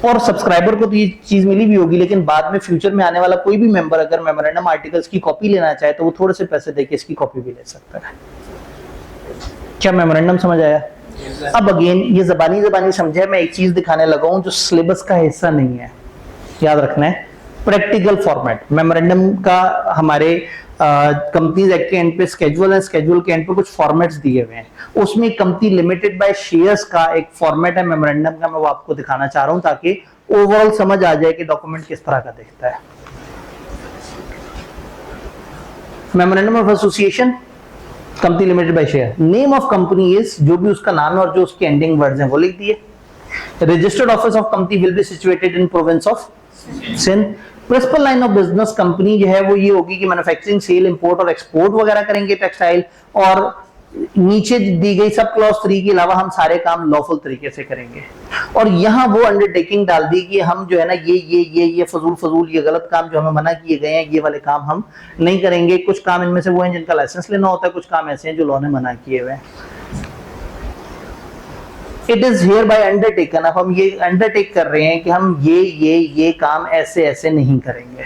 और सब्सक्राइबर को तो ये चीज मिली भी होगी, लेकिन बाद में फ्यूचर में आने वाला कोई भी मेंबर अगर मेमोरेंडम आर्टिकल्स की कॉपी लेना चाहे तो वो थोड़े से पैसे देके इसकी कॉपी भी ले सकता है। क्या मेमोरेंडम समझ आया? अब अगेन ये जबानी समझे, मैं एक चीज दिखाने लगा हूं जो सिलेबस का हिस्सा नहीं है, याद रखना है। प्रैक्टिकल फॉर्मेट मेमोरेंडम का हमारे कंपनीज एक्ट के एंड पे स्केड्यूल है, स्केड्यूल के एंड पे कुछ फॉर्मेट्स दिए हुए हैं, उसमें कंपनी लिमिटेड बाय शेयर्स का एक फॉर्मेट है मेमोरेंडम का, मैं वो आपको दिखाना चाह रहा हूं ताकि ओवरऑल समझ आ जाए कि डॉक्यूमेंट किस तरह का दिखता है। Memorandum of association, company limited by share, name of company is, जो भी उसका नाम है और जो उसके एंडिंग वर्ड्स हैं वो लिख दिए। Registered office of company will be situated in province of Sindh. Principal line of business company जो है वो ये होगी कि मैन्युफैक्चरिंग, सेल, इंपोर्ट और एक्सपोर्ट वगैरह करेंगे टेक्सटाइल, और नीचे दी गई सब क्लॉज 3 के अलावा हम सारे काम लॉफुल तरीके से करेंगे। और यहाँ वो अंडरटेकिंग डाल दी कि हम जो है ना ये फजूल ये गलत काम जो हमें मना किए गए हैं, ये वाले काम हम नहीं करेंगे। कुछ काम इनमें से वो हैं जिनका लाइसेंस लेना होता है, कुछ काम ऐसे हैं जो लॉ ने मना किए हुए हैं। It is here bye undertaken. अब हम ये अंडरटेक कर रहे हैं कि हम ये काम ऐसे ऐसे नहीं करेंगे,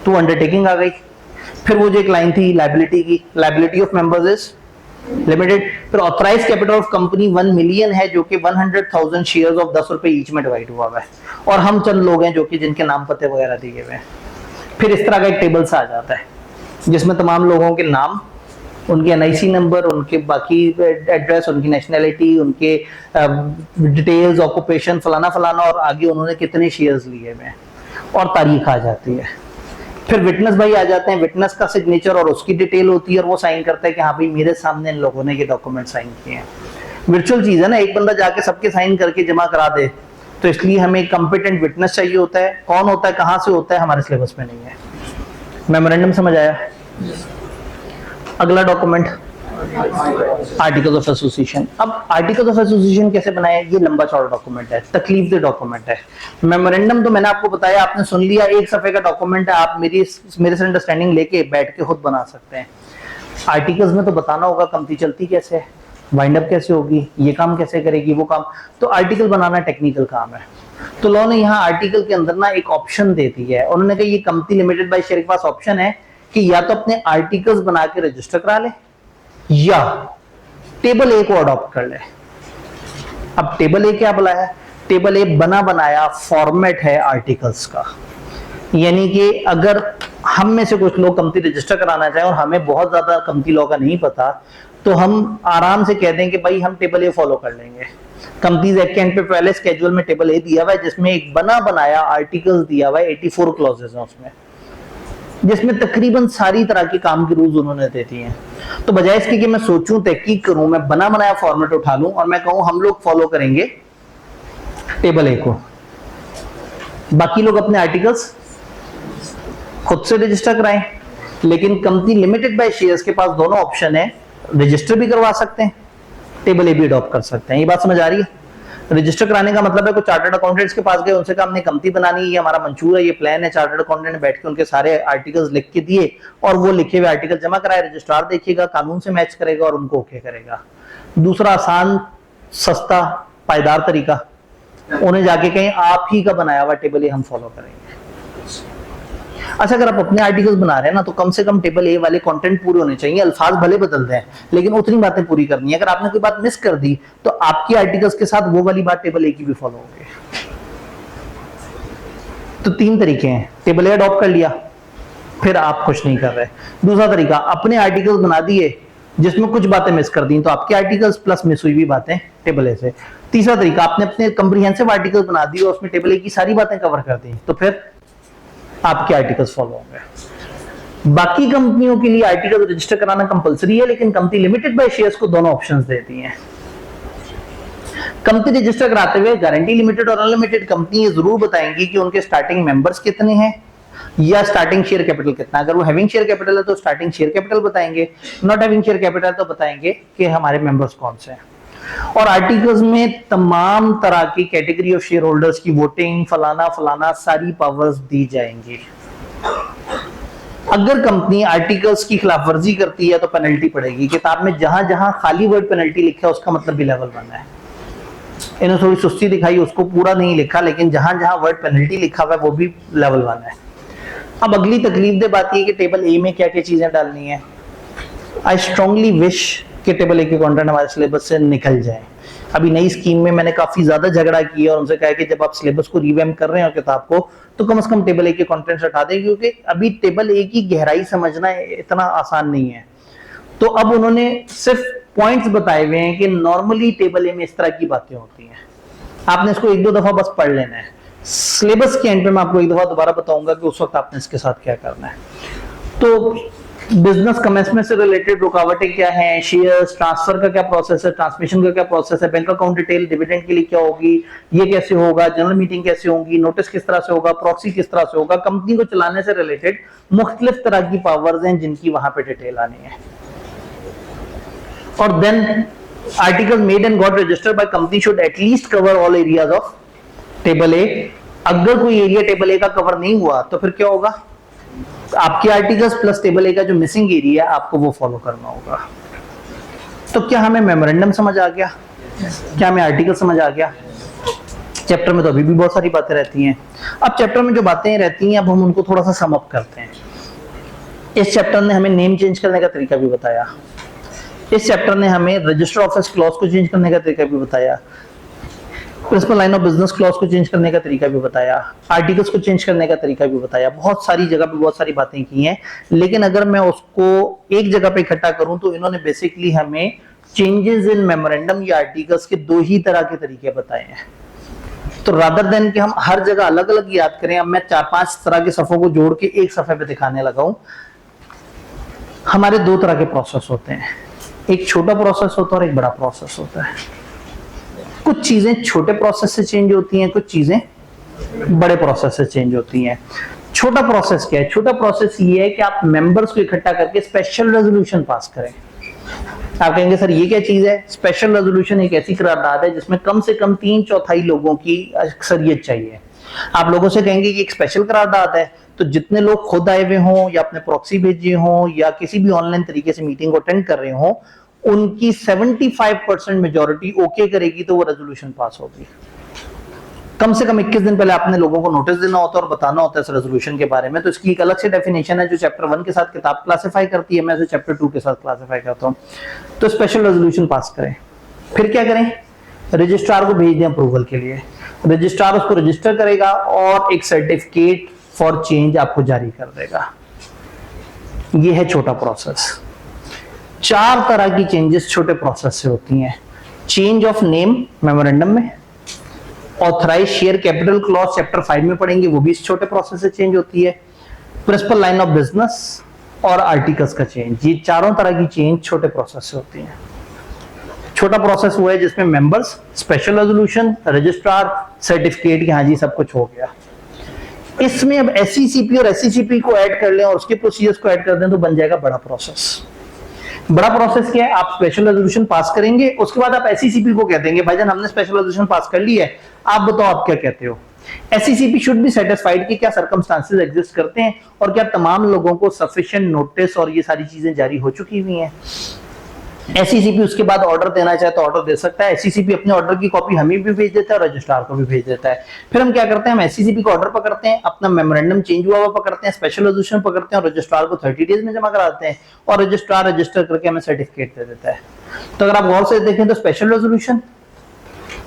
तो अंडरटेकिंग आ गई। फिर वो जो एक लाइन थी लायबिलिटी की, liability of members is limited. फिर authorise capital of company 1 million है, जो कि 100,000 शेयर्स ऑफ 10 रुपए ईच में डिवाइड हुआ है, और हम चंद लोग हैं जो कि जिनके नाम पते वगैरह दिए हुए हैं। फिर इस तरह का एक टेबल सा आ जाता है जिसमें तमाम लोगों के नाम, उनके एनआईसी नंबर, उनके बाकी एड्रेस, उनकी नेशनैलिटी, उनके डिटेल्स, ऑक्यूपेशन, फलाना फलाना, और आगे उन्होंने कितने शेयर्स लिए हुए हैं, और तारीख आ जाती है। फिर विटनेस भाई आ जाते हैं, विटनेस का सिग्नेचर और उसकी डिटेल होती है, और वो साइन करता है कि हाँ भाई मेरे सामने इन लोगों ने ये डॉक्यूमेंट साइन किए हैं। वर्चुअल चीज है ना, एक बंदा जाके सबके साइन करके जमा करा दे, तो इसलिए हमें एक कंपिटेंट विटनेस चाहिए होता है। कौन होता है, कहाँ से होता है, हमारे सिलेबस में नहीं है। मेमोरेंडम समझ आया? अगला डॉक्यूमेंट आर्टिकल्स ऑफ एसोसिएशन। अब आर्टिकल्स ऑफ एसोसिएशन कैसे बनाए, ये लंबा चौड़ा डॉक्यूमेंट है, तकलीफ दे डॉक्यूमेंट है। मेमोरेंडम तो मैंने आपको बताया, आपने सुन लिया, एक सफे का डॉक्यूमेंट है, आप मेरे से अंडरस्टैंडिंग लेके बैठ के खुद बना सकते हैं। आर्टिकल्स में तो बताना होगा कंपनी चलती कैसे है, वाइंड अप कैसे होगी, ये काम कैसे करेगी, वो काम। तो आर्टिकल बनाना टेक्निकल काम है। तो लॉ ने यहाँ आर्टिकल के अंदर ना एक ऑप्शन दे दी है, उन्होंने कहा ये कंपनी लिमिटेड बाय शेयर के पास ऑप्शन है कि या तो अपने आर्टिकल्स बना के रजिस्टर करा ले, या टेबल ए को अडॉप्ट कर ले। अब टेबल ए क्या बोला है, टेबल ए बना बनाया फॉर्मेट है आर्टिकल्स का, यानी कि अगर हम में से कुछ लोग कंपनी रजिस्टर कराना चाहें और हमें बहुत ज्यादा कंपनी लॉ का नहीं पता, तो हम आराम से कह दें कि भाई हम टेबल ए फॉलो कर लेंगे। कंपनीज एक्ट के एंड पे पहले स्केड्यूल में टेबल ए दिया हुआ है, जिसमें एक बना बनाया आर्टिकल्स दिया हुआ है, 84 क्लॉजेस हैं उसमें, जिसमें तकरीबन सारी तरह के काम की रूल्स उन्होंने दे दिए हैं। तो बजाय इसके कि मैं सोचूं, तहकीक करूं, मैं बना बनाया फॉर्मेट उठा लूं और मैं कहूं हम लोग फॉलो करेंगे टेबल ए को, बाकी लोग अपने आर्टिकल्स खुद से रजिस्टर कराएं। लेकिन कंपनी लिमिटेड बाय शेयर्स के पास दोनों ऑप्शन है, रजिस्टर भी करवा सकते हैं, टेबल ए भी अडॉप्ट कर सकते हैं। ये बात समझ आ रही है? रजिस्टर कराने का मतलब है कोई चार्टर्ड अकाउंटेंट्स के पास गए, उनसे कहा हमने कंपनी बनानी है, ये हमारा मंशूर है, ये प्लान है। चार्टर्ड अकाउंटेंट ने बैठ के उनके सारे आर्टिकल्स लिख के दिए और वो लिखे हुए आर्टिकल जमा कराए, रजिस्ट्रार देखिएगा, कानून से मैच करेगा और उनको ओके करेगा। दूसरा आसान, सस्ता, पायदार तरीका, उन्हें जाके कहें आप ही का बनाया हुआ टेबल ए हम फॉलो करेंगे। अच्छा, अगर आप अपने आर्टिकल्स बना रहे हैं ना, तो कम से कम टेबल ए वाले कंटेंट पूरे होने चाहिए। अल्फाज भले बदल दें, लेकिन उतनी बातें पूरी करनी है। अगर आपने कोई बात मिस कर दी, तो आपकी आर्टिकल्स के साथ वो वाली बात टेबल ए की भी फॉलो होगी। तो 3 तरीके हैं, टेबल ए अडॉप्ट कर लिया, फिर आप कुछ नहीं कर रहे। दूसरा तरीका, अपने आर्टिकल्स बना दिए जिसमें कुछ बातें मिस कर दी, तो आपके आर्टिकल्स प्लस मिस हुई भी बातें टेबल ए से। तीसरा तरीका, आपने अपने कंप्रीहेंसिव आर्टिकल बना दिए और उसमें टेबल ए की सारी बातें कवर कर दी, तो फिर आपके आर्टिकल्स फॉलो होंगे। बाकी कंपनियों के लिए आर्टिकल रजिस्टर कराना कंपलसरी है, लेकिन कंपनी लिमिटेड बाय शेयर्स को दोनों ऑप्शंस देती हैं। कंपनी रजिस्टर कराते हुए गारंटी लिमिटेड और अनलिमिटेड कंपनी ये जरूर बताएंगी कि उनके स्टार्टिंग मेंबर्स कितने हैं या स्टार्टिंग शेयर कैपिटल कितना। अगर वो हैविंग शेयर कैपिटल है तो स्टार्टिंग शेयर कैपिटल बताएंगे, नॉट हैविंग शेयर कैपिटल तो बताएंगे कि हमारे मेंबर्स कौन से हैं। और आर्टिकल्स में तमाम तरह की कैटेगरी ऑफ शेयर होल्डर्स की वोटिंग, फलाना फलाना सारी पावर्स दी जाएंगी। अगर कंपनी आर्टिकल्स की खिलाफवर्जी करती है तो पेनल्टी पड़ेगी। किताब में जहां जहां खाली वर्ड पेनल्टी लिखा है उसका मतलब भी लेवल 1 है। इन्होंने थोड़ी सुस्ती दिखाई, उसको पूरा नहीं लिखा, लेकिन जहां जहां वर्ड पेनल्टी लिखा हुआ है वो भी लेवल 1 है। अब अगली तकलीफ दे बात ये कि टेबल ए में क्या क्या चीजें डालनी है। आई स्ट्रांगली विश कि टेबल ए के कंटेंट हमारे सिलेबस से निकल जाए। अभी नई स्कीम में मैंने काफी ज्यादा झगड़ा किया और उनसे कहा कि जब आप सिलेबस को रिवैम्प कर रहे हो किताब को, तो कम से कम टेबल ए के कंटेंट्स हटा दें, क्योंकि अभी टेबल ए की गहराई समझना इतना आसान नहीं है। तो अब उन्होंने सिर्फ पॉइंट्स बताए हुए हैं कि नॉर्मली टेबल ए में इस तरह की बातें होती हैं, आपने इसको 1-2 दफा बस पढ़ लेना है। सिलेबस के एंड पे मैं आपको एक दफा दोबारा बताऊंगा कि उस वक्त आपने इसके साथ क्या करना है। तो बिजनेस कमेंसमेंट से रिलेटेड रुकावटें क्या हैं, शेयर्स ट्रांसफर का क्या प्रोसेस है, ट्रांसमिशन का क्या प्रोसेस है, बैंक अकाउंट डिटेल, डिविडेंड के लिए क्या होगी, ये कैसे होगा, जनरल मीटिंग कैसे होगी, नोटिस किस तरह से होगा, प्रॉक्सी किस तरह से होगा, कंपनी को चलाने से रिलेटेड मुख्तलिफ तरह की पावर्स हैं जिनकी वहां पे डिटेल आनी है। और then article made and got registered by company should at least cover all areas of table A. अगर कोई एरिया टेबल ए का कवर नहीं हुआ तो फिर क्या होगा, आपके आर्टिकल्स प्लस टेबल ए का जो मिसिंग एरिया आपको वो फॉलो करना होगा। तो क्या हमें मेमोरेंडम समझ आ गया? क्या हमें आर्टिकल समझ आ गया? चैप्टर में तो अभी भी बहुत सारी बातें रहती हैं। अब चैप्टर में जो बातें रहती हैं अब हम उनको थोड़ा सा सम अप करते हैं। इस चैप्टर ने हमें नेम चेंज करने का तरीका भी बताया, इस चैप्टर ने हमें रजिस्टर ऑफिस क्लॉज को चेंज करने का तरीका भी बताया, principal line of business clause को चेंज करने का तरीका भी बताया, आर्टिकल्स को चेंज करने का तरीका भी बताया। बहुत सारी जगह पे बहुत सारी बातें की हैं, लेकिन अगर मैं उसको एक जगह पे इकट्ठा करूं तो इन्होंने बेसिकली हमें चेंजेस इन मेमोरेंडम या आर्टिकल्स के दो ही तरह के तरीके बताए हैं। तो रादर देन कि हम हर जगह अलग अलग याद करें, अब मैं 4-5 तरह के सफ़ों को जोड़ के एक सफ़े पे दिखाने लगा हूं। हमारे दो तरह के प्रोसेस होते हैं, एक छोटा प्रोसेस होता है और एक बड़ा प्रोसेस होता है। कुछ चीजें छोटे प्रोसेस से चेंज होती हैं, कुछ चीजें बड़े प्रोसेस से चेंज होती हैं। छोटा प्रोसेस क्या है? छोटा प्रोसेस ये है कि आप मेंबर्स को इकट्ठा करके स्पेशल रेजोल्यूशन पास करें। आप कहेंगे सर ये क्या चीज है? स्पेशल रेजोल्यूशन एक ऐसी करारदाद है जिसमें कम से कम 3/4 लोगों की अक्सरियत चाहिए। आप लोगों से कहेंगे कि एक स्पेशल करारदाद है, तो जितने लोग खुद आए हुए हों या अपने प्रॉक्सी भेजे हों या किसी भी ऑनलाइन तरीके से मीटिंग को अटेंड कर रहे हों, उनकी 75% मेजॉरिटी ओके करेगी तो वो रेजोल्यूशन पास होगी। कम से कम 21 दिन पहले आपने लोगों को नोटिस देना होता है और बताना होता है इस रेजोल्यूशन के बारे में। तो इसकी एक अलग से डेफिनेशन है जो चैप्टर 1 के साथ किताब क्लासिफाई करती है, मैं इसे चैप्टर 2 के साथ क्लासिफाई करता हूं। तो स्पेशल रेजोल्यूशन पास करें, फिर क्या करें? रजिस्ट्रार को भेज दें अप्रूवल के लिए, रजिस्ट्रार उसको रजिस्टर करेगा और एक सर्टिफिकेट फॉर चेंज आपको जारी कर देगा। यह है छोटा प्रोसेस। 4 तरह की चेंजेस छोटे प्रोसेस से होती हैं। चेंज ऑफ नेम मेमोरेंडम में, authorize share capital clause chapter 5 में पढ़ेंगे, वो भी इस छोटे प्रोसेस से चेंज होती है। प्रिंसिपल लाइन ऑफ बिजनेस और आर्टिकल्स का चेंज, ये चारों तरह की चेंज छोटे प्रोसेस से होती हैं। छोटा प्रोसेस वो है जिसमें members, special resolution, registrar, certificate कि हाँ जी सब कुछ हो गया। इसमें अब एससीसीपी और एससीसीपी को ऐड कर लें और उसके प्रोसीजर्स को ऐड कर दें तो बन जाएगा बड़ा प्रोसेस। बड़ा प्रोसेस क्या है? आप स्पेशल रेजोल्यूशन पास करेंगे, उसके बाद आप एससीसीपी को कह देंगे भाईजान हमने स्पेशल रेजोल्यूशन पास कर ली है, आप बताओ आप क्या कहते हो। एससीसीपी शुड बी सेटिस्फाइड कि क्या सर्कमस्टांसेस एग्जिस्ट करते हैं और क्या तमाम लोगों को सफिशिएंट नोटिस और ये सारी चीजें जारी हो चुकी हुई हैं। एससीसीपी उसके बाद ऑर्डर देना चाहे तो ऑर्डर दे सकता है। एससीसीपी अपने ऑर्डर की कॉपी हमें भी भेज देता है और रजिस्ट्रार को भी भेज देता है। फिर हम क्या करते हैं? हम एससीसीपी का ऑर्डर पकड़ते हैं, अपना मेमोरेंडम चेंज हुआ पकड़ते हैं, स्पेशल रेजोल्यूशन पकड़ते हैं और रजिस्ट्रार को 30 डेज में जमा कराते हैं और रजिस्ट्रार रजिस्टर करके हमें सर्टिफिकेट दे देता है। तो अगर आप गौर से देखें तो स्पेशल रेजोल्यूशन,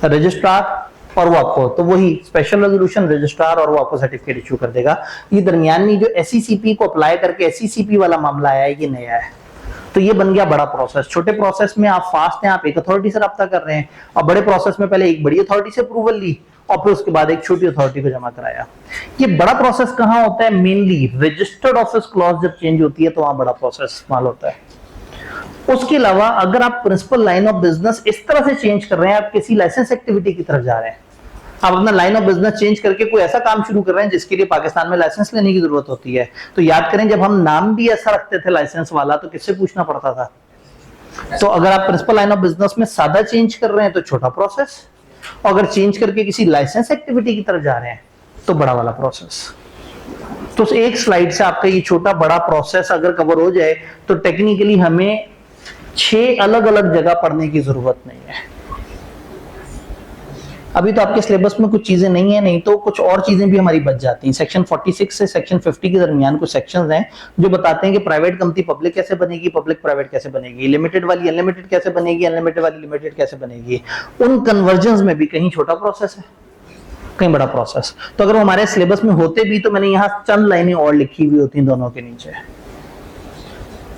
रजिस्ट्रार और वो आपको, तो वही स्पेशल रेजोल्यूशन, रजिस्ट्रार और वो आपको सर्टिफिकेट इशू कर देगा। ये दरमियान में जो एससीसीपी को अप्लाई करके एससीसीपी वाला मामला आया है, ये नया है। तो ये बन गया बड़ा प्रोसेस। छोटे प्रोसेस में आप फास्ट हैं, आप एक अथॉरिटी से रब्ता कर रहे हैं, और बड़े प्रोसेस में पहले एक बड़ी अथॉरिटी से अप्रूवल ली और फिर उसके बाद एक छोटी अथॉरिटी को जमा कराया। ये बड़ा प्रोसेस कहां होता है? मेनली रजिस्टर्ड ऑफिस क्लॉज जब चेंज होती है तो वहां बड़ा प्रोसेस इस्तेमाल होता है। उसके अलावा अगर आप प्रिंसिपल लाइन ऑफ बिजनेस इस तरह से चेंज कर रहे हैं, आप किसी लाइसेंस एक्टिविटी की तरफ जा रहे हैं, आप अपना लाइन ऑफ बिजनेस चेंज करके कोई ऐसा काम शुरू कर रहे हैं जिसके लिए पाकिस्तान में लाइसेंस लेने की जरूरत होती है, तो याद करें जब हम नाम भी ऐसा रखते थे लाइसेंस वाला तो किससे पूछना पड़ता था? तो अगर आप प्रिंसिपल लाइन ऑफ बिजनेस में सादा चेंज कर रहे हैं तो छोटा प्रोसेस, और अगर चेंज करके किसी लाइसेंस एक्टिविटी की तरफ जा रहे हैं तो बड़ा वाला प्रोसेस। तो एक स्लाइड से आपका ये छोटा बड़ा प्रोसेस अगर कवर हो जाए तो टेक्निकली हमें 6 अलग अलग जगह पढ़ने की जरूरत नहीं है। अभी तो आपके सिलेबस में कुछ चीजें नहीं है, नहीं तो कुछ और चीजें भी हमारी बच जाती हैं। सेक्शन 46 से सेक्शन 50 के दरमियान कुछ सेक्शंस हैं जो बताते हैं कि प्राइवेट कंपनी पब्लिक कैसे बनेगी, पब्लिक प्राइवेट कैसे बनेगी, लिमिटेड वाली अनलिमिटेड कैसे बनेगी, अनलिमिटेड वाली लिमिटेड कैसे बनेगी। उन कन्वर्जन्स में भी कहीं छोटा प्रोसेस है, कहीं बड़ा प्रोसेस। तो अगर वो हमारे सिलेबस में होते भी तो मैंने यहाँ चंद लाइनें और लिखी हुई होती दोनों के नीचे।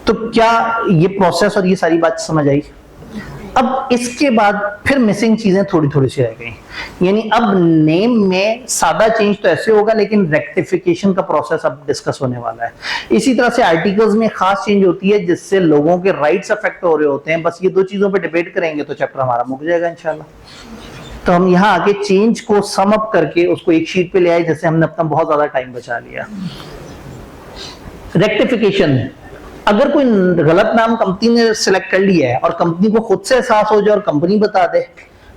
तो क्या ये प्रोसेस और ये सारी बात समझ आई? अब इसके बाद फिर मिसिंग चीजें थोड़ी थोड़ी सी रह गई। यानी अब नेम में सादा चेंज तो ऐसे होगा, लेकिन रेक्टिफिकेशन का प्रोसेस अब डिस्कस होने वाला है। इसी तरह से आर्टिकल्स में खास चेंज होती है जिससे लोगों के राइट्स अफेक्ट हो रहे होते हैं। बस ये 2 चीजों पे डिबेट करेंगे तो चैप्टर हमारा मुक जाएगा इंशाल्लाह। तो हम यहाँ आके चेंज को सम अप करके उसको एक शीट पे ले आए, जैसे हमने अपना बहुत ज्यादा टाइम बचा लिया। रेक्टिफिकेशन, अगर कोई गलत नाम कंपनी ने सिलेक्ट कर लिया है और कंपनी को खुद से एहसास हो जाए और कंपनी बता दे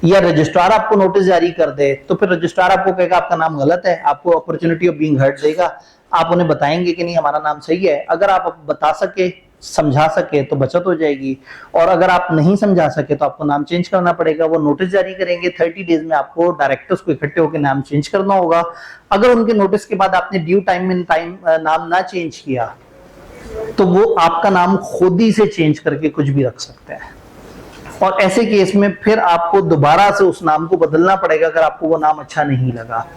या रजिस्ट्रार आपको नोटिस जारी कर दे, तो फिर रजिस्ट्रार आपको कहेगा आपका नाम गलत है, आपको अपॉर्चुनिटी ऑफ बीइंग हर्ट देगा। आप उन्हें बताएंगे कि नहीं हमारा नाम सही है। अगर आप बता सके समझा सके तो बचत हो जाएगी, और अगर आप नहीं समझा सके तो आपको नाम चेंज करना पड़ेगा। वो नोटिस जारी करेंगे, 30 डेज में आपको डायरेक्टर्स को इकट्ठे होकर नाम चेंज करना होगा। अगर उनके नोटिस के बाद आपने ड्यू टाइम इन टाइम नाम ना चेंज किया तो वो आपका नाम खुद ही से चेंज करके कुछ भी रख सकते हैं, और ऐसे केस में फिर आपको दोबारा से उस नाम को बदलना पड़ेगा अगर आपको वो नाम अच्छा नहीं लगा।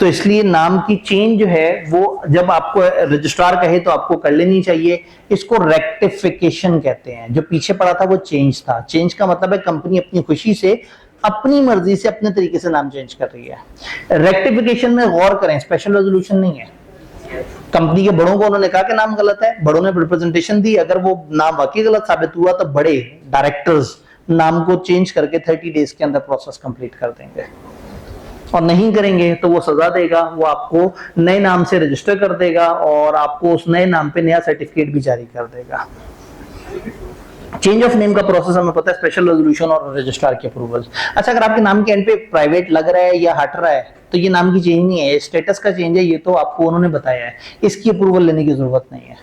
तो इसलिए नाम की चेंज जो है वो जब आपको रजिस्ट्रार कहे तो आपको कर लेनी चाहिए। इसको रेक्टिफिकेशन कहते हैं। जो पीछे पड़ा था वो चेंज था। चेंज का मतलब है कंपनी अपनी खुशी से, अपनी मर्जी से, अपने तरीके से नाम चेंज कर रही है। रेक्टिफिकेशन में गौर करें, स्पेशल रेजोल्यूशन नहीं है। कंपनी के बड़ों को उन्होंने कहा कि नाम गलत है, बड़ों ने रिप्रेजेंटेशन दी, अगर वो नाम वाकई गलत साबित हुआ तो बड़े डायरेक्टर्स नाम को चेंज करके 30 डेज के अंदर प्रोसेस कंप्लीट कर देंगे, और नहीं करेंगे तो वो सजा देगा। वो आपको नए नाम से रजिस्टर कर देगा और आपको उस नए नाम पे नया सर्टिफिकेट भी जारी कर देगा। चेंज ऑफ नेम का प्रोसेस हमें पता है, स्पेशल रेजोल्यूशन और रजिस्ट्रार की अप्रूवल। अच्छा, अगर आपके नाम के एंड पे प्राइवेट लग रहा है या हट रहा है तो ये नाम की चेंज नहीं है, स्टेटस का चेंज है, ये तो आपको उन्होंने बताया है, इसकी अप्रूवल लेने की जरूरत नहीं है।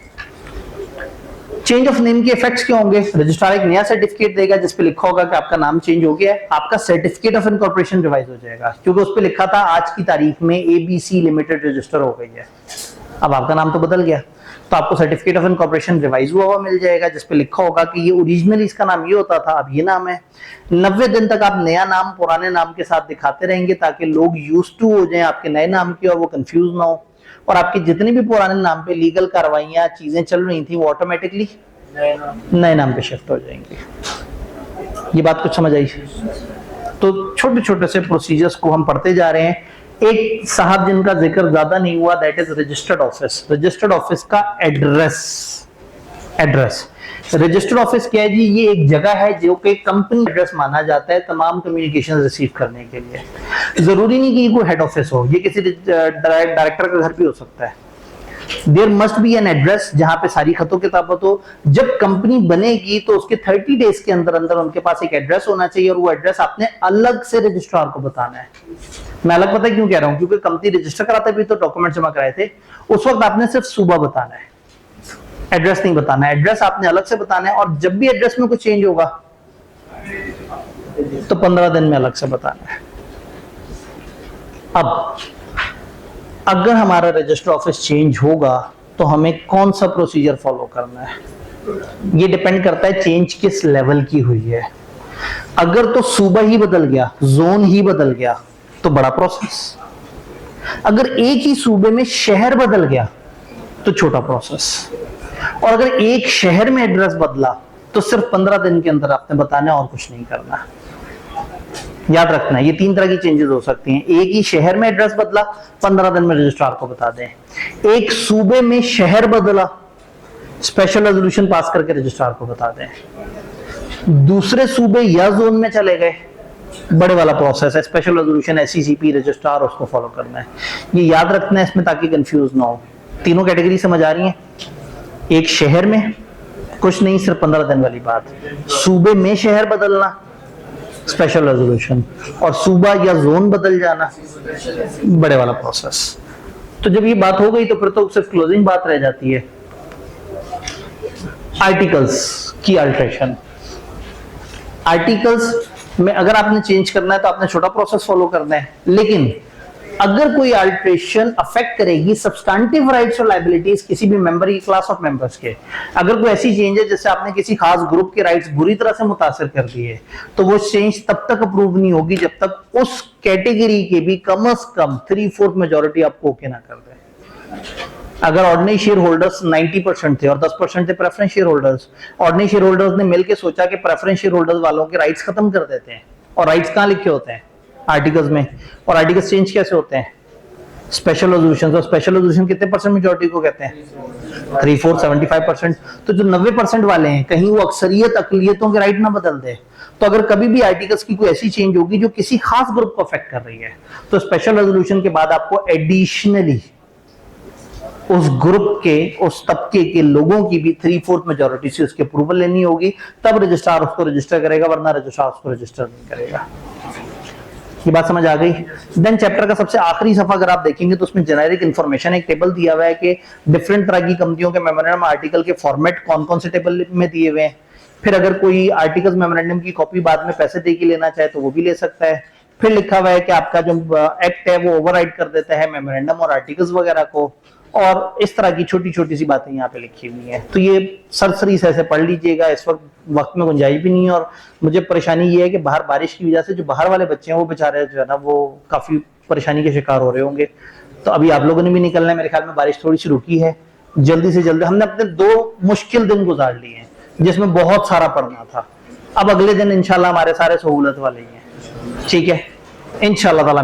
चेंज ऑफ नेम के इफेक्ट्स क्या होंगे? रजिस्ट्रार एक नया सर्टिफिकेट देगा जिस पे लिखा होगा कि आपका नाम चेंज हो गया है। आपका सर्टिफिकेट ऑफ इनकॉर्पोरेशन रिवाइज हो जाएगा, क्योंकि उस पे लिखा था आज की तारीख में एबीसी लिमिटेड रजिस्टर हो गई है। अब आपका नाम तो बदल गया, तो आपको सर्टिफिकेट ऑफ इनकॉर्पोरेशन रिवाइज हुआ मिल जाएगा जिस पे लिखा होगा कि ये ओरिजिनली इसका नाम ये होता था, अब ये नाम है। 90 दिन तक आप नया नाम पुराने नाम के साथ दिखाते रहेंगे ताकि लोग यूज्ड टू हो जाएं आपके नए नाम की और वो कंफ्यूज ना हो, और आपके जितने भी पुराने नाम पे लीगल कार्रवाइयां चीजें चल रही थी वो ऑटोमेटिकली नए नाम पे शिफ्ट हो जाएंगी। ये बात कुछ समझ आई? तो छोटे छोटे से प्रोसीजर्स को हम पढ़ते जा रहे हैं। एक साहब जिनका जिक्र ज्यादा नहीं हुआ, that is registered office. Registered office का एड्रेस रजिस्टर्ड ऑफिस क्या है जी? ये एक जगह है जो कि कंपनी एड्रेस माना जाता है तमाम कम्युनिकेशन रिसीव करने के लिए। जरूरी नहीं कि कोई हेड ऑफिस हो, ये किसी डायरेक्टर का घर भी हो सकता है। There must be an address जहां पे सारी खतों किताबत हो। जब कंपनी बनेगी तो उसके 30 डेज के अंदर अंदर उनके पास एक एड्रेस होना चाहिए, और वो एड्रेस आपने अलग से रजिस्ट्रार को बताना है। मैं अलग पता है क्यों कह रहा हूं, क्योंकि कंपनी रजिस्टर कराते भी तो डॉक्यूमेंट जमा कराए थे, उस वक्त आपने सिर्फ सूबा बताना है, एड्रेस नहीं बताना है। एड्रेस आपने अलग से बताना है, और जब भी एड्रेस में कुछ चेंज होगा तो 15 दिन में अलग से बताना है। अब अगर हमारा रजिस्टर ऑफिस चेंज होगा तो हमें कौन सा प्रोसीजर फॉलो करना है, ये डिपेंड करता है चेंज किस लेवल की हुई है। अगर तो सूबा ही बदल गया, जोन ही बदल गया तो बड़ा प्रोसेस। अगर एक ही सूबे में शहर बदल गया तो छोटा प्रोसेस, और अगर एक शहर में एड्रेस बदला तो सिर्फ 15 दिन के अंदर आपने बताना है और कुछ नहीं करना। याद रखना है, ये 3 तरह की चेंजेस हो सकती हैं। एक ही शहर में एड्रेस बदला, 15 दिन में रजिस्ट्रार को बता दें। एक सूबे में शहर बदला, स्पेशल रेजोल्यूशन पास करके रजिस्ट्रार को बता दें। दूसरे सूबे या जोन में चले गए, बड़े वाला प्रोसेस है, स्पेशल रेजोल्यूशन एससीसीपी रजिस्ट्रार उसको फॉलो करना है। ये याद रखना है इसमें ताकि कंफ्यूज ना हो। तीनों कैटेगरी समझ आ रही है? एक शहर में कुछ नहीं, सिर्फ 15 दिन वाली बात। सूबे में शहर बदलना, स्पेशल रेजोल्यूशन, और सूबा या जोन बदल जाना, बड़े वाला प्रोसेस। तो जब ये बात हो गई तो फिर तो सिर्फ क्लोजिंग बात रह जाती है। आर्टिकल्स की अल्टरेशन। आर्टिकल्स में अगर आपने चेंज करना है तो आपने छोटा प्रोसेस फॉलो करना है, लेकिन अगर कोई अल्टरेशन अफेक्ट करेगी सब्सटैंटिव राइट्स और लायबिलिटीज किसी भी मेंबर की क्लास ऑफ मेंबर्स के, अगर कोई ऐसी चेंज है जिससे आपने किसी खास ग्रुप के राइट्स बुरी तरह से मुतासिर कर दिए, तो वो चेंज तब तक अप्रूव नहीं होगी जब तक उस कैटेगरी के भी कम से कम 3/4 मेजॉरिटी आपको ओके ना कर दे। अगर ऑर्डिनरी शेयर होल्डर्स 90% थे और 10% थे preference share holders, ordinary share holders ने मिलकर सोचा कि प्रेफरेंस शेयर होल्डर्स वालों के राइट्स खत्म कर देते हैं, और राइट्स कहां लिखे होते हैं? आर्टिकल्स में। और आर्टिकल्स चेंज कैसे होते हैं? Special resolution. और स्पेशल रेजोल्यूशन कितने परसेंट मेजॉरिटी को कहते हैं? 3/4 75%। तो जो 90% वाले हैं, कहीं वो अक्सरियत अकलियतों के राइट ना बदल दे। तो अगर कभी भी आर्टिकल्स की कोई ऐसी चेंज होगी जो किसी खास ग्रुप को अफेक्ट कर रही है, तो स्पेशल रेजोल्यूशन के बाद आपको एडिशनली उस ग्रुप के, उस तबके के लोगों की भी 3/4 मेजॉरिटी से उसकी अप्रूवल लेनी होगी, तब रजिस्ट्रार उसको रजिस्टर करेगा, वरना रजिस्ट्रार उसको रजिस्टर नहीं करेगा। ये बात समझ आ गई। देन चैप्टर का सबसे आखिरी सफा अगर आप देखेंगे तो उसमें जेनेरिक इन्फॉर्मेशन एक टेबल दिया हुआ है कि डिफरेंट तरह की कंपनियों के मेमोरेंडम आर्टिकल के फॉर्मेट कौन कौन से टेबल में दिए हुए हैं। फिर अगर कोई आर्टिकल्स मेमोरेंडम की कॉपी बाद में पैसे दे के लेना चाहे तो वो भी ले सकता है। फिर लिखा हुआ है कि आपका जो एक्ट है वो ओवरराइड कर देता है मेमोरेंडम और आर्टिकल्स वगैरह को, और इस तरह की छोटी छोटी सी बातें यहाँ पे लिखी हुई हैं। तो ये सरसरी से ऐसे पढ़ लीजिएगा, इस वक्त में गुंजाइश भी नहीं है। और मुझे परेशानी ये है कि बाहर बारिश की वजह से जो बाहर वाले बच्चे हैं वो बेचारे जो है ना वो काफी परेशानी के शिकार हो रहे होंगे। तो अभी आप लोगों ने भी निकलना है, मेरे ख्याल में बारिश थोड़ी सी रुकी है। जल्दी से जल्दी हमने अपने 2 मुश्किल दिन गुजार लिए हैं जिसमें बहुत सारा पढ़ना था। अब अगले दिन इंशाल्लाह हमारे सारे सहूलत वाले ही हैं, ठीक है इंशाल्लाह ताला।